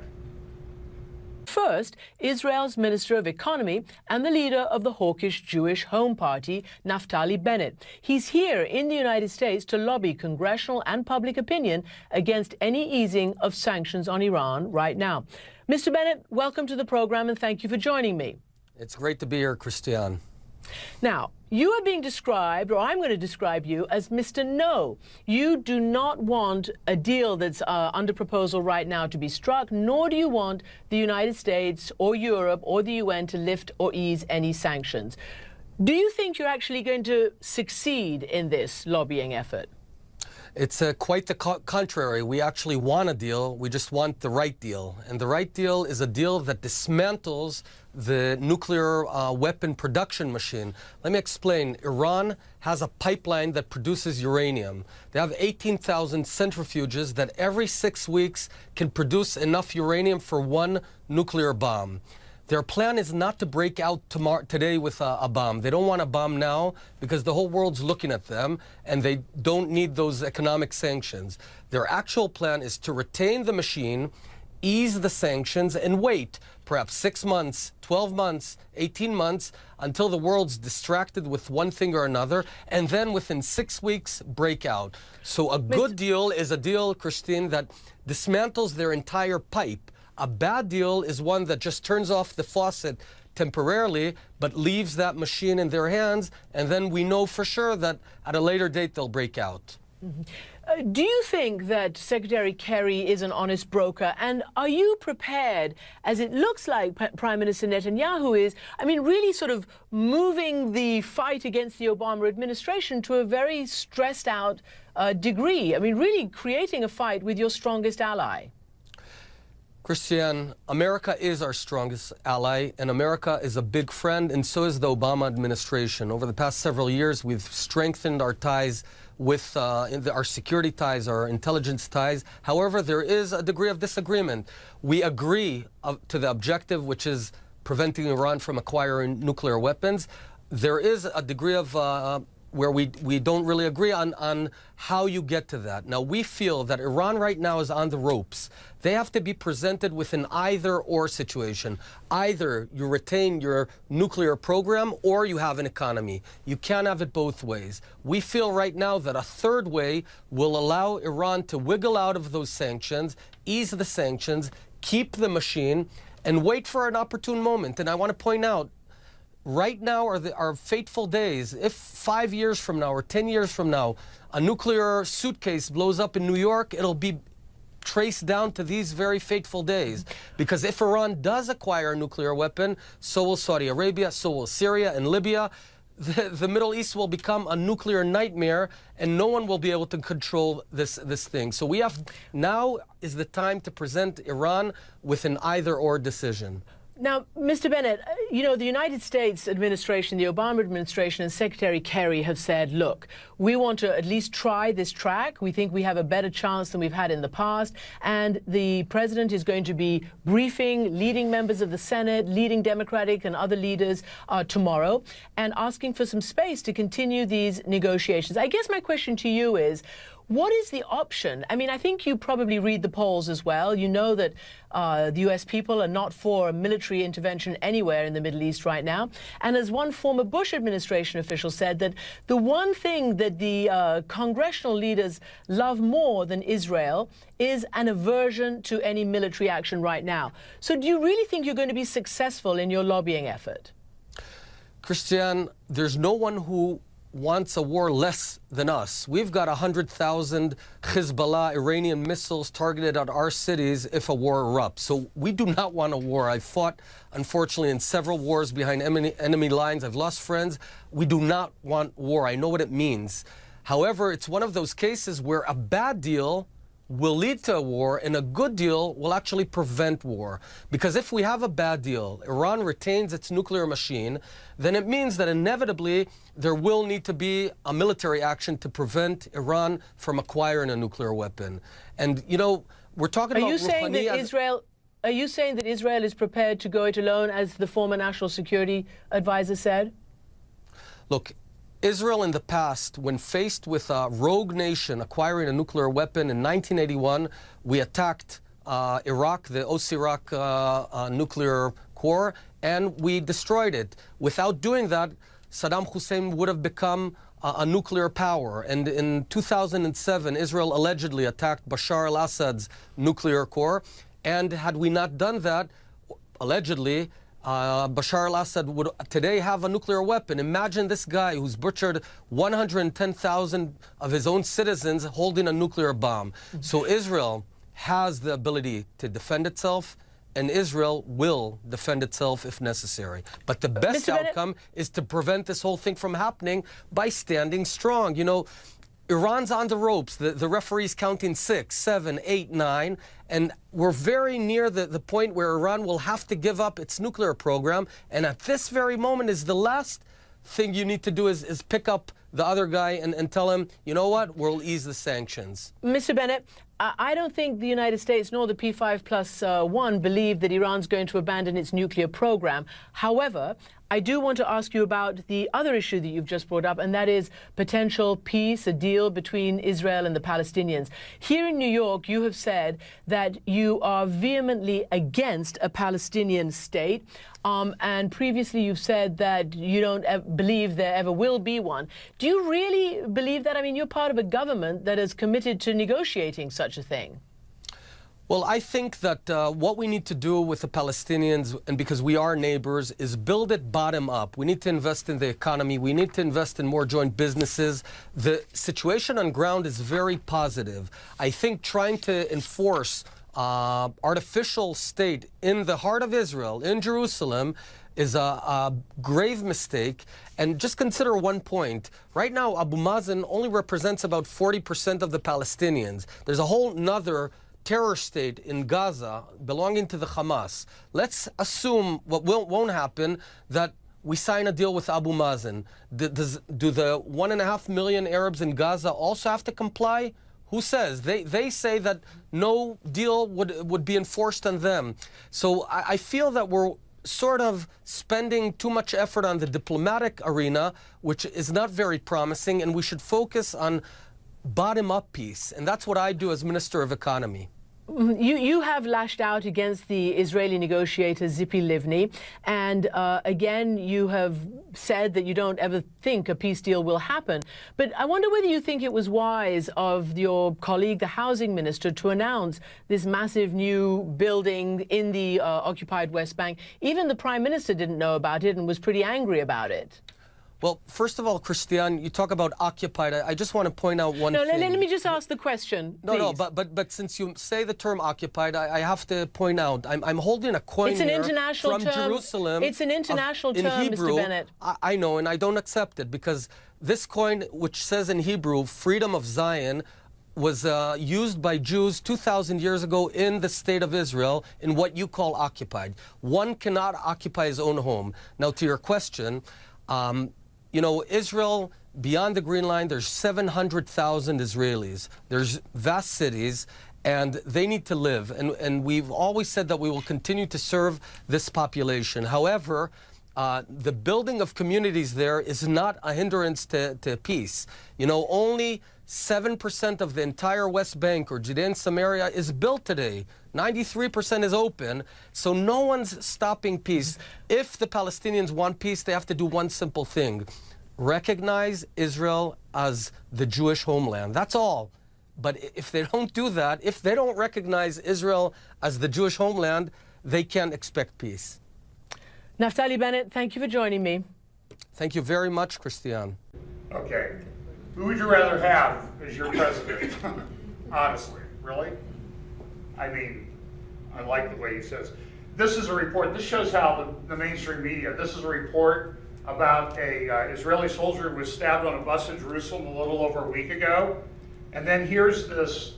Q: First, Israel's Minister of Economy and the leader of the hawkish Jewish Home Party, Naftali Bennett. He's here in the United States to lobby congressional and public opinion against any easing of sanctions on Iran right now. Mr. Bennett, welcome to the program, and thank you for joining me.
R: It's great to be here, Christiane.
Q: Now, you are being described, or I'm going to describe you, as Mr. No. You do not want a deal that's under proposal right now to be struck, nor do you want the United States or Europe or the UN to lift or ease any sanctions. Do you think you're actually going to succeed in this lobbying effort?
R: It's quite the contrary. We actually want a deal. We just want the right deal. And the right deal is a deal that dismantles the nuclear weapon production machine. Let me explain. Iran has a pipeline that produces uranium. They have 18,000 centrifuges that every 6 weeks can produce enough uranium for one nuclear bomb. Their plan is not to break out today with a bomb. They don't want a bomb now because the whole world's looking at them and they don't need those economic sanctions. Their actual plan is to retain the machine, ease the sanctions, and wait perhaps 6 months, 12 months, 18 months until the world's distracted with one thing or another, and then within 6 weeks break out. So a good deal is a deal, Christine, that dismantles their entire pipe. A bad deal is one that just turns off the faucet temporarily, but leaves that machine in their hands, and then we know for sure that at a later date they'll break out.
Q: Mm-hmm. Do you think that Secretary Kerry is an honest broker? And are you prepared, as it looks like Prime Minister Netanyahu is, really sort of moving the fight against the Obama administration to a very stressed out degree? Really creating a fight with your strongest ally?
R: Christiane, America is our strongest ally, and America is a big friend, and so is the Obama administration. Over the past several years, we've strengthened our ties with our security ties, our intelligence ties. However, there is a degree of disagreement. We agree to the objective, which is preventing Iran from acquiring nuclear weapons. There is a degree of where we don't really agree on how you get to that. Now, we feel that Iran right now is on the ropes. They have to be presented with an either-or situation. Either you retain your nuclear program or you have an economy. You can't have it both ways. We feel right now that a third way will allow Iran to wiggle out of those sanctions, ease the sanctions, keep the machine, and wait for an opportune moment. And I want to point out, right now are fateful days. If 5 years from now or 10 years from now, a nuclear suitcase blows up in New York, it'll be traced down to these very fateful days. Because if Iran does acquire a nuclear weapon, so will Saudi Arabia, so will Syria and Libya. The Middle East will become a nuclear nightmare, and no one will be able to control this thing. So now is the time to present Iran with an either-or decision.
Q: Now, Mr. Bennett, you know, the United States administration, the Obama administration and Secretary Kerry have said, look, we want to at least try this track. We think we have a better chance than we've had in the past. And the president is going to be briefing leading members of the Senate, leading Democratic and other leaders tomorrow, and asking for some space to continue these negotiations. I guess my question to you is, what is the option? I mean, I think you probably read the polls as well. You know that the U.S. people are not for a military intervention anywhere in the Middle East right now. And as one former Bush administration official said, that the one thing that the congressional leaders love more than Israel is an aversion to any military action right now. So do you really think you're going to be successful in your lobbying effort?
R: Christiane, there's no one who wants a war less than us. We've got 100,000 Hezbollah Iranian missiles targeted at our cities if a war erupts. So we do not want a war. I've fought, unfortunately, in several wars behind enemy lines. I've lost friends. We do not want war. I know what it means. However, it's one of those cases where a bad deal will lead to a war, and a good deal will actually prevent war. Because if we have a bad deal, Iran retains its nuclear machine, then it means that inevitably there will need to be a military action to prevent Iran from acquiring a nuclear weapon. And, you know, we're talking about...
Q: Are you saying that Israel is prepared to go it alone, as the former National Security Advisor said?
R: Look, Israel in the past, when faced with a rogue nation acquiring a nuclear weapon in 1981, we attacked Iraq, the Osirak nuclear core, and we destroyed it. Without doing that, Saddam Hussein would have become a nuclear power. And in 2007, Israel allegedly attacked Bashar al-Assad's nuclear core. And had we not done that, allegedly, Bashar al-Assad would today have a nuclear weapon. Imagine this guy who's butchered 110,000 of his own citizens holding a nuclear bomb. So Israel has the ability to defend itself, and Israel will defend itself if necessary. But the best outcome is to prevent this whole thing from happening by standing strong. You know, Iran's on the ropes. The referee's counting 6, 7, 8, 9, and we're very near the point where Iran will have to give up its nuclear program. And at this very moment is the last thing you need to do is pick up the other guy and tell him, you know what, we'll ease the sanctions.
Q: Mr. Bennett, I don't think the United States nor the P5+1 believe that Iran's going to abandon its nuclear program. However, I do want to ask you about the other issue that you've just brought up, and that is potential peace, a deal between Israel and the Palestinians. Here in New York, you have said that you are vehemently against a Palestinian state, and previously you've said that you don't believe there ever will be one. Do you really believe that? I mean, you're part of a government that is committed to negotiating such a thing.
R: Well, I think that what we need to do with the Palestinians, and because we are neighbors, is build it bottom up. We need to invest in the economy. We need to invest in more joint businesses. The situation on ground is very positive. I think trying to enforce artificial state in the heart of Israel, in Jerusalem, is a grave mistake. And just consider one point. Right now, Abu Mazen only represents about 40% of the Palestinians. There's a whole nother terror state in Gaza belonging to the Hamas. Let's assume what won't happen, that we sign a deal with Abu Mazen. Do the 1.5 million Arabs in Gaza also have to comply? Who says? They say that no deal would be enforced on them. So I feel that we're sort of spending too much effort on the diplomatic arena, which is not very promising, and we should focus on bottom-up peace. And that's what I do as Minister of Economy.
Q: You have lashed out against the Israeli negotiator Zipi Livni, and again you have said that you don't ever think a peace deal will happen. But I wonder whether you think it was wise of your colleague, the housing minister, to announce this massive new building in the occupied West Bank. Even the Prime Minister didn't know about it and was pretty angry about it.
R: Well, first of all, Christiane, you talk about occupied. I just want to point out one thing.
Q: No, let me just ask the question, please.
R: No, but since you say the term occupied, I have to point out, I'm holding a coin
Q: it's an
R: here
Q: international
R: from
Q: term.
R: Jerusalem.
Q: It's an international term,
R: in Hebrew,
Q: Mr. Bennett.
R: I know, and I don't accept it, because this coin, which says in Hebrew, freedom of Zion, was used by Jews 2,000 years ago in the state of Israel in what you call occupied. One cannot occupy his own home. Now, to your question, you know, Israel, beyond the Green Line, there's 700,000 Israelis. There's vast cities, and they need to live. And we've always said that we will continue to serve this population. However, the building of communities there is not a hindrance to peace. You know, only 7% of the entire West Bank or Judea and Samaria is built today. 93% is open, so no one's stopping peace. If the Palestinians want peace, they have to do one simple thing: recognize Israel as the Jewish homeland. That's all. But if they don't do that, if they don't recognize Israel as the Jewish homeland, they can't expect peace.
Q: Naftali Bennett, thank you for joining me.
R: Thank you very much, Christiane.
A: Okay. Who would you rather have as your president? Honestly, really? I mean, I like the way he says. This is a report. This shows how the mainstream media. This is a report about a Israeli soldier who was stabbed on a bus in Jerusalem a little over a week ago. And then here's this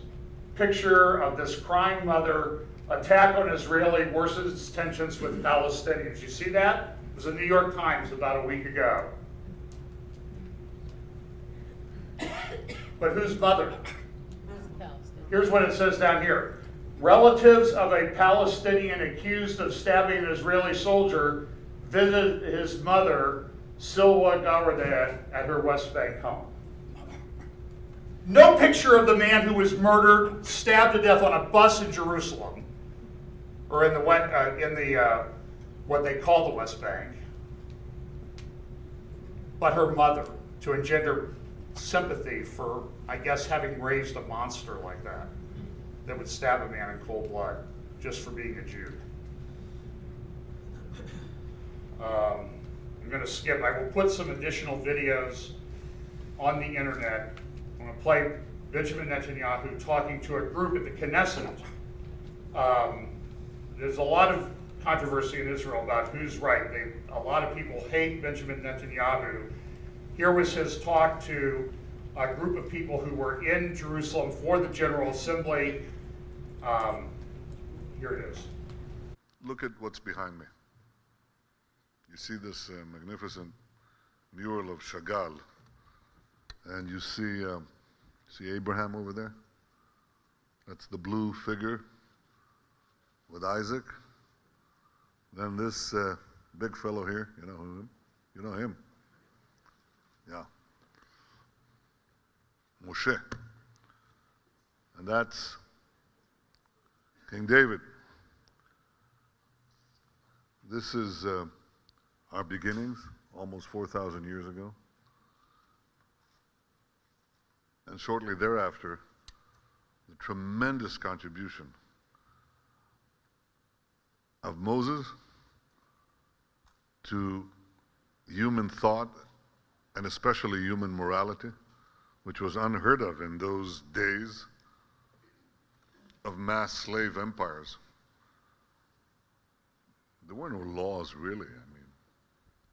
A: picture of this crying mother. Attack on Israeli worsens tensions with Palestinians. You see that? It was in the New York Times about a week ago. But whose mother? Here's what it says down here. Relatives of a Palestinian accused of stabbing an Israeli soldier visited his mother, Silwa Gawardeh, at her West Bank home. No picture of the man who was murdered, stabbed to death on a bus in Jerusalem, or in the what they call the West Bank, but her mother, to engender sympathy for, I guess, having raised a monster like that would stab a man in cold blood just for being a Jew. I'm going to skip. I will put some additional videos on the internet. I'm going to play Benjamin Netanyahu talking to a group at the Knesset. There's a lot of controversy in Israel about who's right. A lot of people hate Benjamin Netanyahu. Here was his talk to a group of people who were in Jerusalem for the General Assembly. Here it is.
P: Look at what's behind me. You see this magnificent mural of Chagall, and you see Abraham over there? That's the blue figure with Isaac. Then this big fellow here, you know him? You know him? Yeah. Moshe. And that's King David. This is our beginnings, almost 4,000 years ago. And shortly thereafter, the tremendous contribution of Moses to human thought, and especially human morality, which was unheard of in those days of mass slave empires. There were no laws, really. I mean,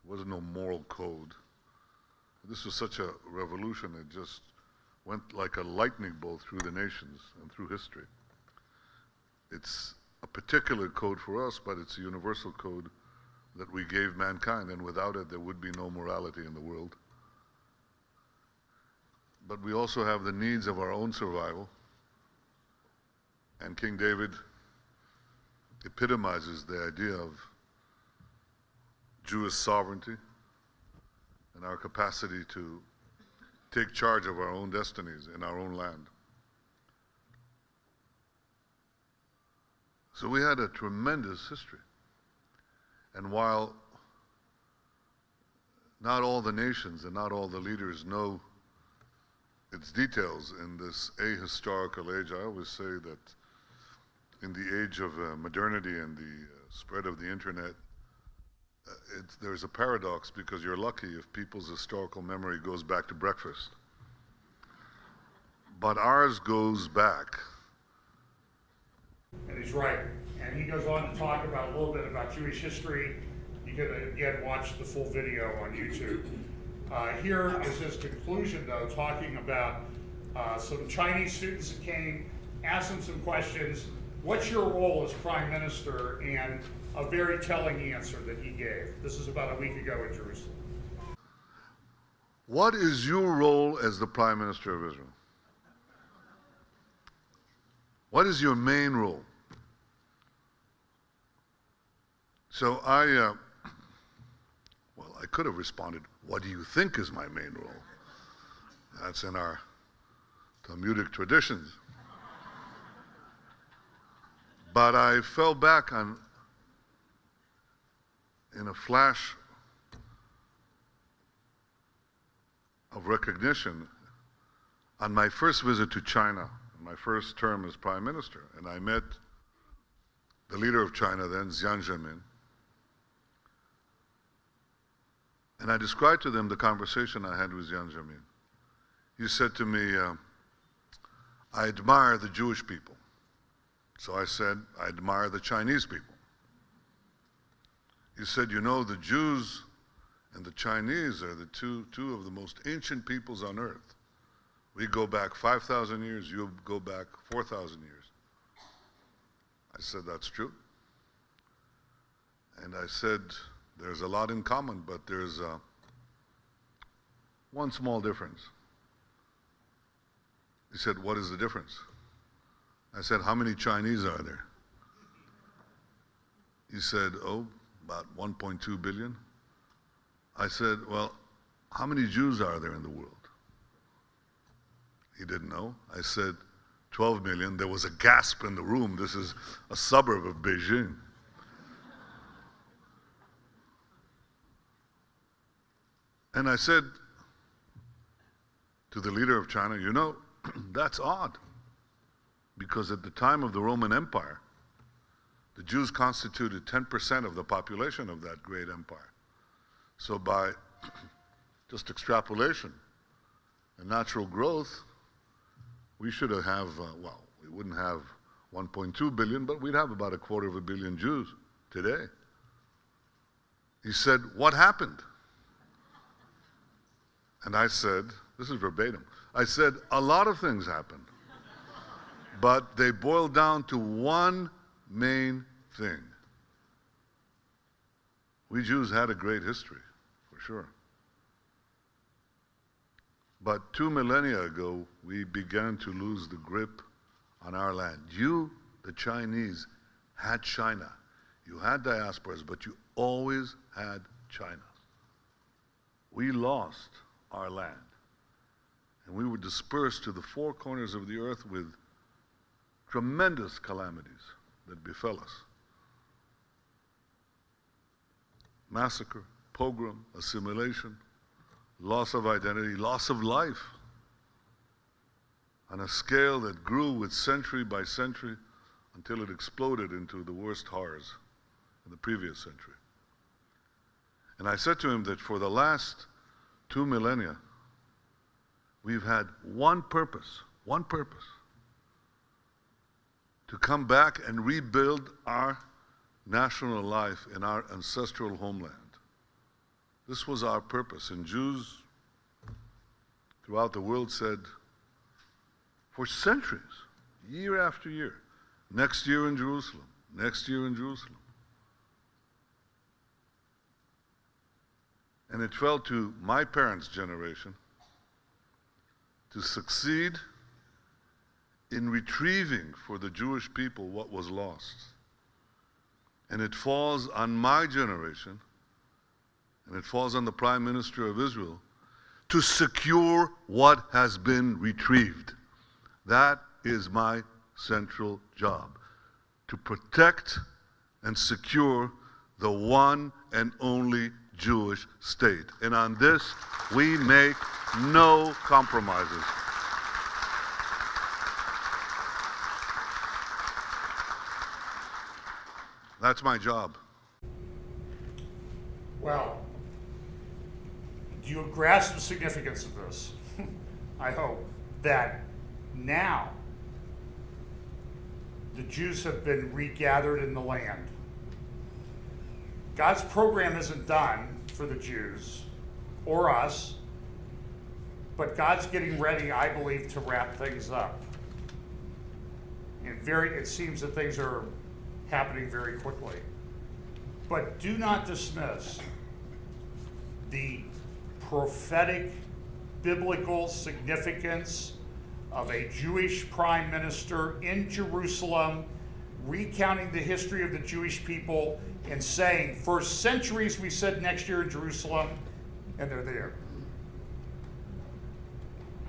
P: there was no moral code. This was such a revolution, it just went like a lightning bolt through the nations and through history. It's a particular code for us, but it's a universal code that we gave mankind, and without it there would be no morality in the world. But we also have the needs of our own survival, and King David epitomizes the idea of Jewish sovereignty and our capacity to take charge of our own destinies in our own land. So we had a tremendous history. And while not all the nations and not all the leaders know its details in this ahistorical age, I always say that in the age of modernity and the spread of the internet, there's a paradox, because you're lucky if people's historical memory goes back to breakfast. But ours goes back.
A: And he's right. And he goes on to talk about a little bit about Jewish history. You can again watch the full video on YouTube. Here is his conclusion, though, talking about some Chinese students that came, asked him some questions. What's your role as Prime Minister? And a very telling answer that he gave. This is about a week ago in Jerusalem.
P: What is your role as the Prime Minister of Israel? What is your main role? So I could have responded, what do you think is my main role? That's in our Talmudic traditions. But I fell back in a flash of recognition on my first visit to China, my first term as Prime Minister, and I met the leader of China then, Jiang Zemin, and I described to them the conversation I had with Jiang Zemin. He said to me, I admire the Jewish people. So I said, I admire the Chinese people. He said, you know, the Jews and the Chinese are the two of the most ancient peoples on earth. We go back 5,000 years, you go back 4,000 years. I said, that's true. And I said, there's a lot in common, but there's one small difference. He said, what is the difference? I said, how many Chinese are there? He said, oh, about 1.2 billion. I said, well, how many Jews are there in the world? He didn't know. I said, 12 million. There was a gasp in the room. This is a suburb of Beijing. And I said to the leader of China, you know, that's odd. Because at the time of the Roman Empire, the Jews constituted 10% of the population of that great empire. So by just extrapolation and natural growth, we should have, well, we wouldn't have 1.2 billion, but we'd have about 250 million Jews today. He said, what happened? And I said, this is verbatim, I said, a lot of things happened. But they boil down to one main thing. We Jews had a great history, for sure. But 2 millennia ago, we began to lose the grip on our land. You, the Chinese, had China. You had diasporas, but you always had China. We lost our land. And we were dispersed to the four corners of the earth with tremendous calamities that befell us. Massacre, pogrom, assimilation, loss of identity, loss of life, on a scale that grew with century by century until it exploded into the worst horrors in the previous century. And I said to him that for the last 2 millennia, we've had one purpose, to come back and rebuild our national life in our ancestral homeland. This was our purpose, and Jews throughout the world said, for centuries, year after year, next year in Jerusalem, next year in Jerusalem. And it fell to my parents' generation to succeed in retrieving for the Jewish people what was lost. And it falls on my generation, and it falls on the Prime Minister of Israel, to secure what has been retrieved. That is my central job. to protect and secure the one and only Jewish state. And on this, we make no compromises. That's my job.
A: Well, do you grasp the significance of this? I hope that now the Jews have been regathered in the land. God's program isn't done for the Jews or us, but God's getting ready, I believe, to wrap things up. And it seems that things are happening very quickly. But do not dismiss the prophetic, biblical significance of a Jewish prime minister in Jerusalem recounting the history of the Jewish people and saying, for centuries we said next year in Jerusalem, and they're there.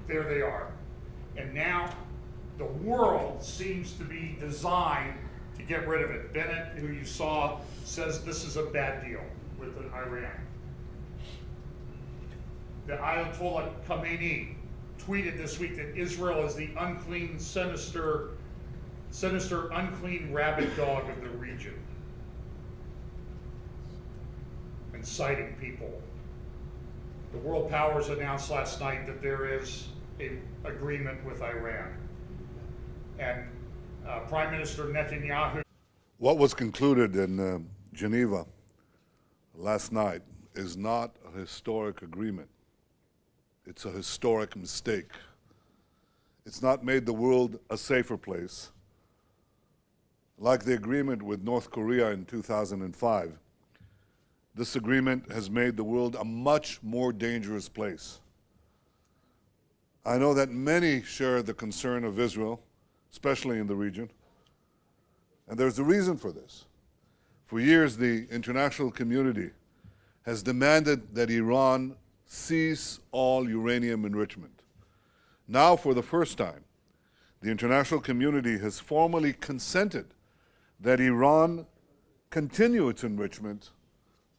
A: There they are. And now the world seems to be designed to get rid of it. Bennett, who you saw, says this is a bad deal with Iran. The Ayatollah Khamenei tweeted this week that Israel is the unclean, sinister, unclean rabid dog of the region, inciting people. The world powers announced last night that there is an agreement with Iran. And Prime Minister Netanyahu.
P: What was concluded in Geneva last night is not a historic agreement. It's a historic mistake. It's not made the world a safer place. Like the agreement with North Korea in 2005, this agreement has made the world a much more dangerous place. I know that many share the concern of Israel, especially in the region, and there's a reason for this. For years, the international community has demanded that Iran cease all uranium enrichment. Now, for the first time, the international community has formally consented that Iran continue its enrichment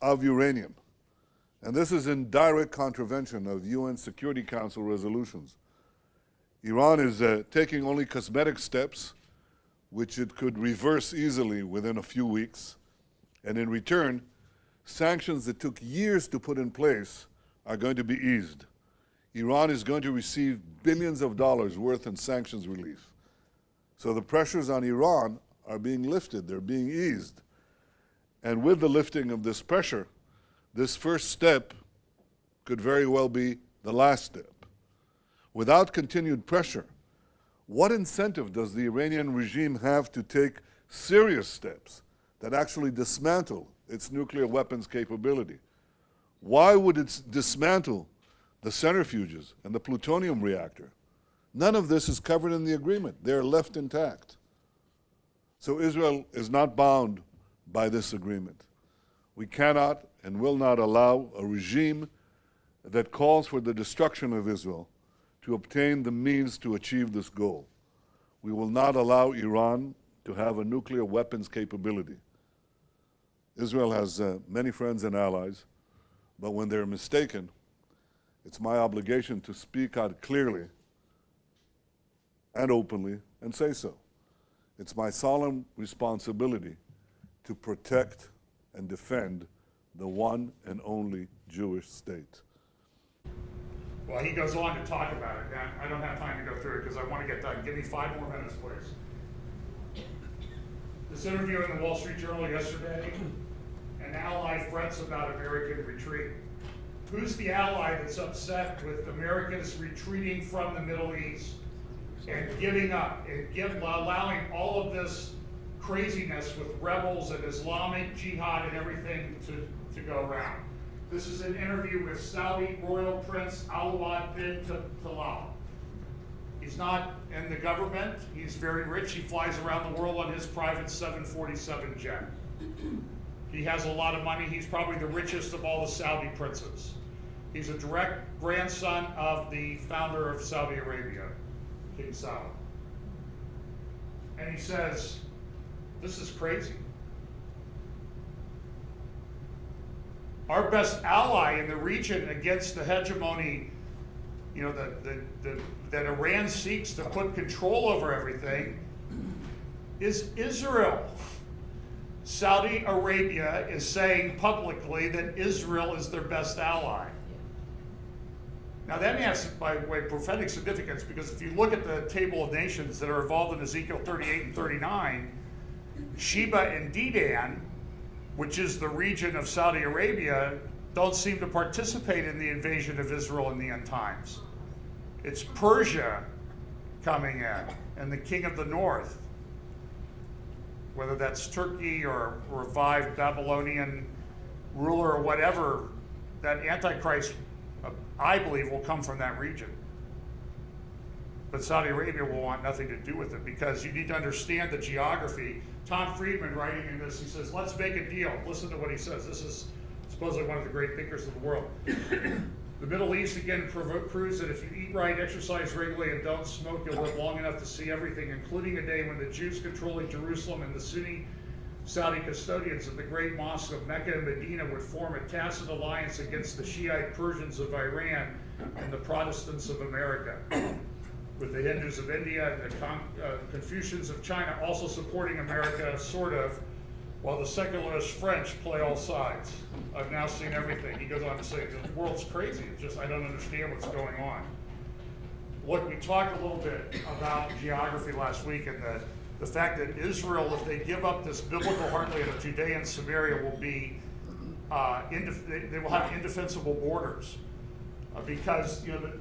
P: of uranium. And this is in direct contravention of UN Security Council resolutions. Iran is taking only cosmetic steps, which it could reverse easily within a few weeks. And in return, sanctions that took years to put in place are going to be eased. Iran is going to receive billions of dollars worth in sanctions relief. So the pressures on Iran are being lifted, they're being eased. And with the lifting of this pressure, this first step could very well be the last step. Without continued pressure, what incentive does the Iranian regime have to take serious steps that actually dismantle its nuclear weapons capability? Why would it dismantle the centrifuges and the plutonium reactor? None of this is covered in the agreement. They're left intact. So Israel is not bound by this agreement. We cannot and will not allow a regime that calls for the destruction of Israel to obtain the means to achieve this goal. We will not allow Iran to have a nuclear weapons capability. Israel has many friends and allies, but when they're mistaken, it's my obligation to speak out clearly and openly and say so. It's my solemn responsibility to protect and defend the one and only Jewish state.
A: Well, he goes on to talk about it. I don't have time to go through it because I want to get done. Give me 5 more minutes, please. This interview in the Wall Street Journal yesterday, an ally frets about American retreat. Who's the ally that's upset with Americans retreating from the Middle East and giving up and allowing all of this craziness with rebels and Islamic jihad and everything to go around? This is an interview with Saudi Royal Prince Alwad bin Talal. He's not in the government. He's very rich. He flies around the world on his private 747 jet. He has a lot of money. He's probably the richest of all the Saudi princes. He's a direct grandson of the founder of Saudi Arabia, King Saud. And he says, This is crazy. Our best ally in the region against the hegemony, you know, that Iran seeks to put control over everything, is Israel. Saudi Arabia is saying publicly that Israel is their best ally. Now that may have, by the way, prophetic significance, because if you look at the table of nations that are involved in Ezekiel 38 and 39, Sheba and Dedan, which is the region of Saudi Arabia, don't seem to participate in the invasion of Israel in the end times. It's Persia coming in, and the king of the north, whether that's Turkey or revived Babylonian ruler or whatever, that Antichrist, I believe, will come from that region. But Saudi Arabia will want nothing to do with it, because you need to understand the geography. Tom Friedman, writing in this, he says, let's make a deal. Listen to what he says. This is supposedly one of the great thinkers of the world. The Middle East again proves that if you eat right, exercise regularly, and don't smoke, you'll live long enough to see everything, including a day when the Jews controlling Jerusalem and the Sunni Saudi custodians of the great mosques of Mecca and Medina would form a tacit alliance against the Shiite Persians of Iran and the Protestants of America, with the Hindus of India and the Confucians of China also supporting America, sort of, while the secularist French play all sides. I've now seen everything. He goes on to say, the world's crazy. It's just, I don't understand what's going on. Look, we talked a little bit about geography last week, and the fact that Israel, if they give up this biblical heartland of Judea and Samaria, will be, they will have indefensible borders. Because, you know,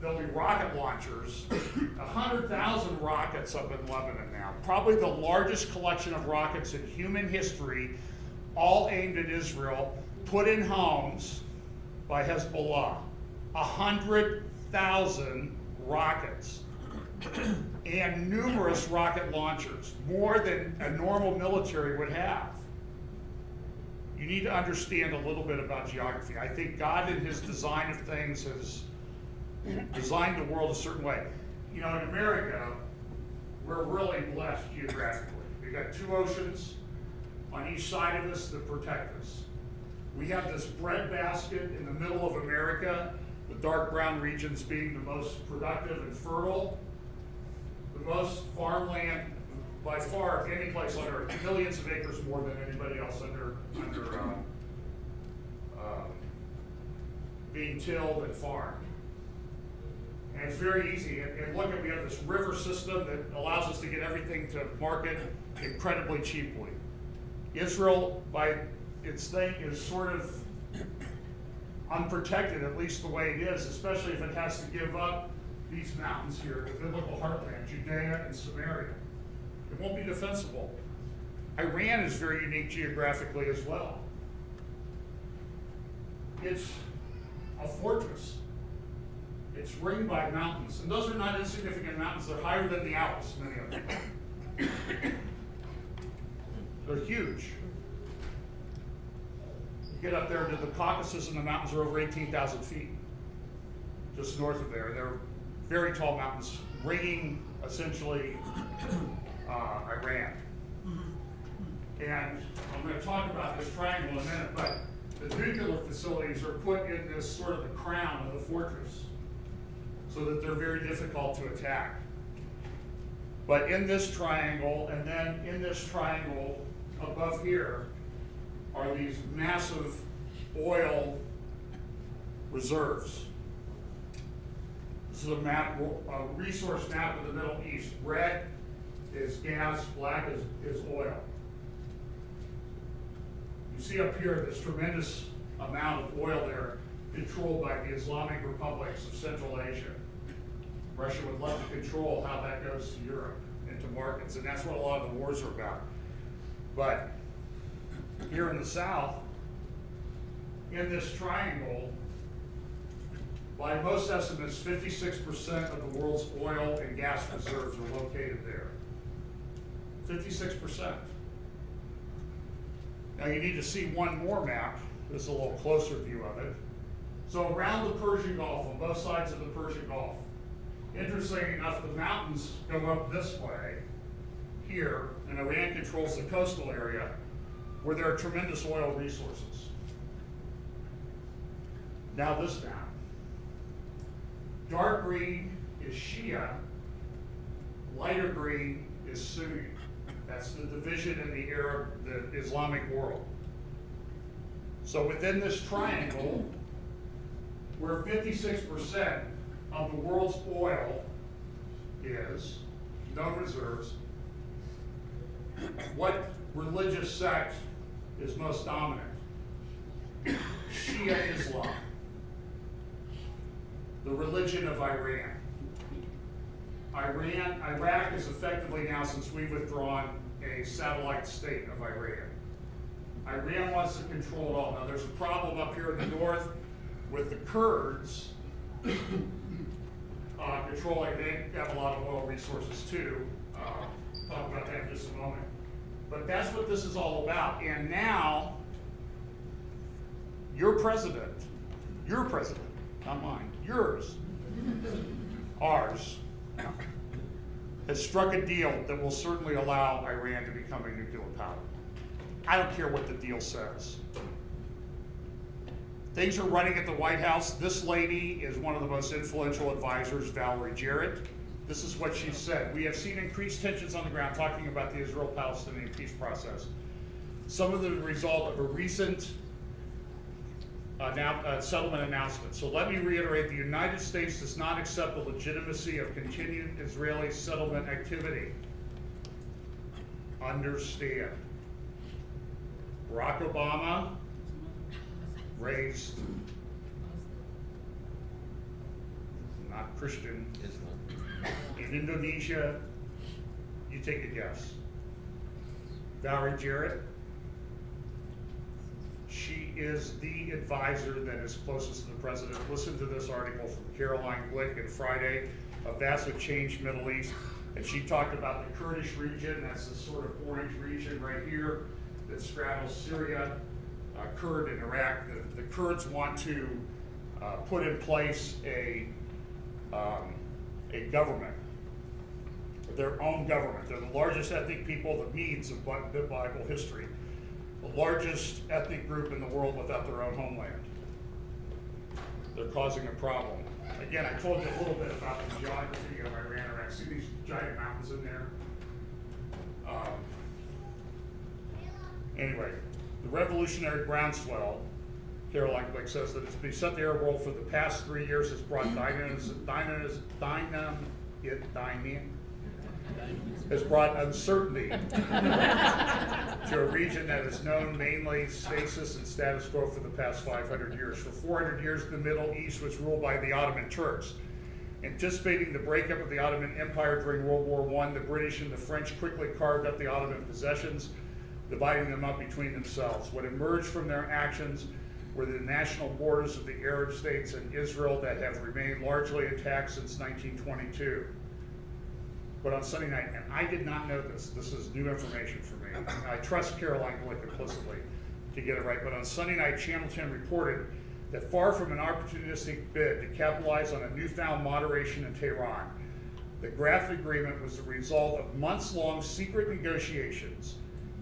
A: there'll be rocket launchers, 100,000 rockets up in Lebanon now. Probably the largest collection of rockets in human history, all aimed at Israel, put in homes by Hezbollah. 100,000 rockets and numerous rocket launchers, more than a normal military would have. You need to understand a little bit about geography. I think God, in his design of things, has designed the world a certain way. You know, in America, we're really blessed geographically. We've got two oceans on each side of us that protect us. We have this breadbasket in the middle of America, the dark brown regions being the most productive and fertile, the most farmland by far of any place on earth, millions of acres more than anybody else under being tilled and farmed. And it's very easy. And look, we have this river system that allows us to get everything to market incredibly cheaply. Israel, by its thing, is sort of unprotected, at least the way it is, especially if it has to give up these mountains here, the biblical heartland, Judea and Samaria. It won't be defensible. Iran is very unique geographically as well. It's a fortress. It's ringed by mountains, and those are not insignificant mountains. They're higher than the Alps, many of them. They're huge. You get up there into the Caucasus, and the mountains are over 18,000 feet, just north of there. They're very tall mountains, ringing essentially Iran. And I'm going to talk about this triangle in a minute, but the nuclear facilities are put in this sort of the crown of the fortress, so that they're very difficult to attack. But in this triangle, and then in this triangle above here, are these massive oil reserves. This is a map, a resource map of the Middle East. Red is gas, black is oil. You see up here this tremendous amount of oil there controlled by the Islamic republics of Central Asia. Russia would love to control how that goes to Europe and to markets, and that's what a lot of the wars are about. But here in the south, in this triangle, by most estimates, 56% of the world's oil and gas reserves are located there. 56%. Now you need to see one more map. This is a little closer view of it. So around the Persian Gulf, on both sides of the Persian Gulf, interestingly enough, the mountains go up this way, here, and Iran controls the coastal area where there are tremendous oil resources. Now this map. Dark green is Shia, lighter green is Sunni. That's the division in the Islamic world. So within this triangle, where 56% of the world's oil is, known reserves, what religious sect is most dominant? Shia Islam, the religion of Iran. Iraq is effectively now, since we've withdrawn, a satellite state of Iran. Iran wants to control it all. Now there's a problem up here in the north with the Kurds controlling. They have a lot of oil resources too. Talk about that in just a moment. But that's what this is all about. And now, your president, not mine, yours, ours, has struck a deal that will certainly allow Iran to become a nuclear power. I don't care what the deal says. Things are running at the White House. This lady is one of the most influential advisors, Valerie Jarrett. This is what she said. We have seen increased tensions on the ground, talking about the Israel-Palestinian peace process. Some of the result of a recent settlement announcement. So let me reiterate, the United States does not accept the legitimacy of continued Israeli settlement activity. Understand. Barack Obama raised, not Christian, in Indonesia. You take a guess. Valerie Jarrett. She is the advisor that is closest to the president. Listen to this article from Caroline Glick on Friday, A Vastly Changed Middle East. And she talked about the Kurdish region. That's the sort of orange region right here that straddles Syria, Kurd and Iraq. The Kurds want to put in place a government, their own government. They're the largest ethnic people, the Medes of biblical history, the largest ethnic group in the world without their own homeland. They're causing a problem. Again, I told you a little bit about the geography of Iran, Iraq. See these giant mountains in there? Anyway, the revolutionary groundswell, Caroline Glick says, that it's beset the Arab world for the past 3 years has brought has brought uncertainty to a region that has known mainly stasis and status quo for the past 500 years. For 400 years, the Middle East was ruled by the Ottoman Turks. Anticipating the breakup of the Ottoman Empire during World War I, the British and the French quickly carved up the Ottoman possessions, dividing them up between themselves. What emerged from their actions were the national borders of the Arab states and Israel that have remained largely intact since 1922. But on Sunday night, and I did not know this is new information for me. I trust Caroline Glick implicitly to get it right, but on Sunday night, Channel 10 reported that far from an opportunistic bid to capitalize on a newfound moderation in Tehran, the graphic agreement was the result of months-long secret negotiations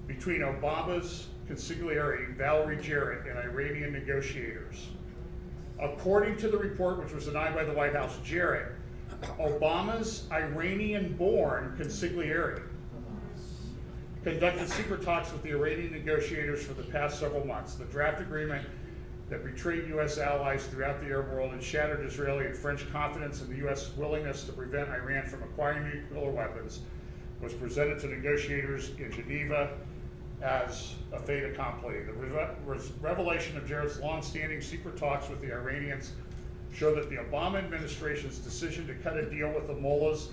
A: between Obama's consigliere, Valerie Jarrett, and Iranian negotiators. According to the report, which was denied by the White House, Jarrett, Obama's Iranian-born consigliere, conducted secret talks with the Iranian negotiators for the past several months. The draft agreement that betrayed U.S. allies throughout the Arab world and shattered Israeli and French confidence in the U.S. willingness to prevent Iran from acquiring nuclear weapons was presented to negotiators in Geneva as a fait accompli. The revelation of Jarrett's long-standing secret talks with the Iranians show that the Obama administration's decision to cut a deal with the mullahs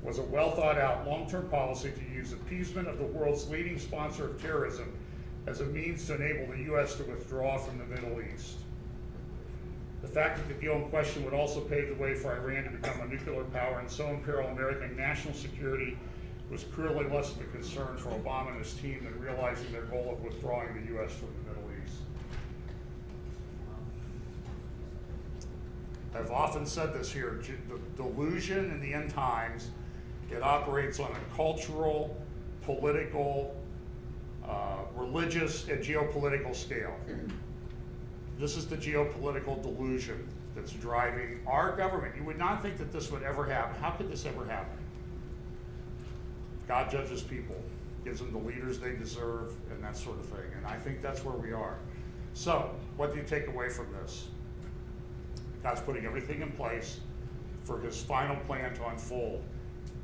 A: was a well-thought-out long-term policy to use appeasement of the world's leading sponsor of terrorism as a means to enable the U.S. to withdraw from the Middle East. The fact that the deal in question would also pave the way for Iran to become a nuclear power and so imperil American national security was clearly less of a concern for Obama and his team than realizing their goal of withdrawing the U.S. from the Middle East. I've often said this here, the delusion in the end times, it operates on a cultural political, religious, and geopolitical scale. This is the geopolitical delusion that's driving our government. You would not think that this would ever happen. How could this ever happen? God judges people, gives them the leaders they deserve, and that sort of thing. And I think that's where we are. So, what do you take away from this? God's putting everything in place for his final plan to unfold.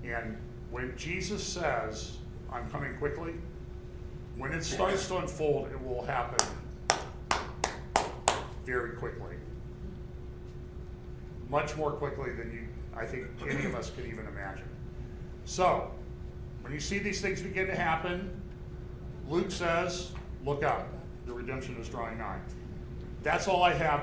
A: And when Jesus says, I'm coming quickly, when it starts to unfold, it will happen very quickly. Much more quickly than I think any of us could even imagine. So, when you see these things begin to happen, Luke says, look up, your redemption is drawing nigh. That's all I have.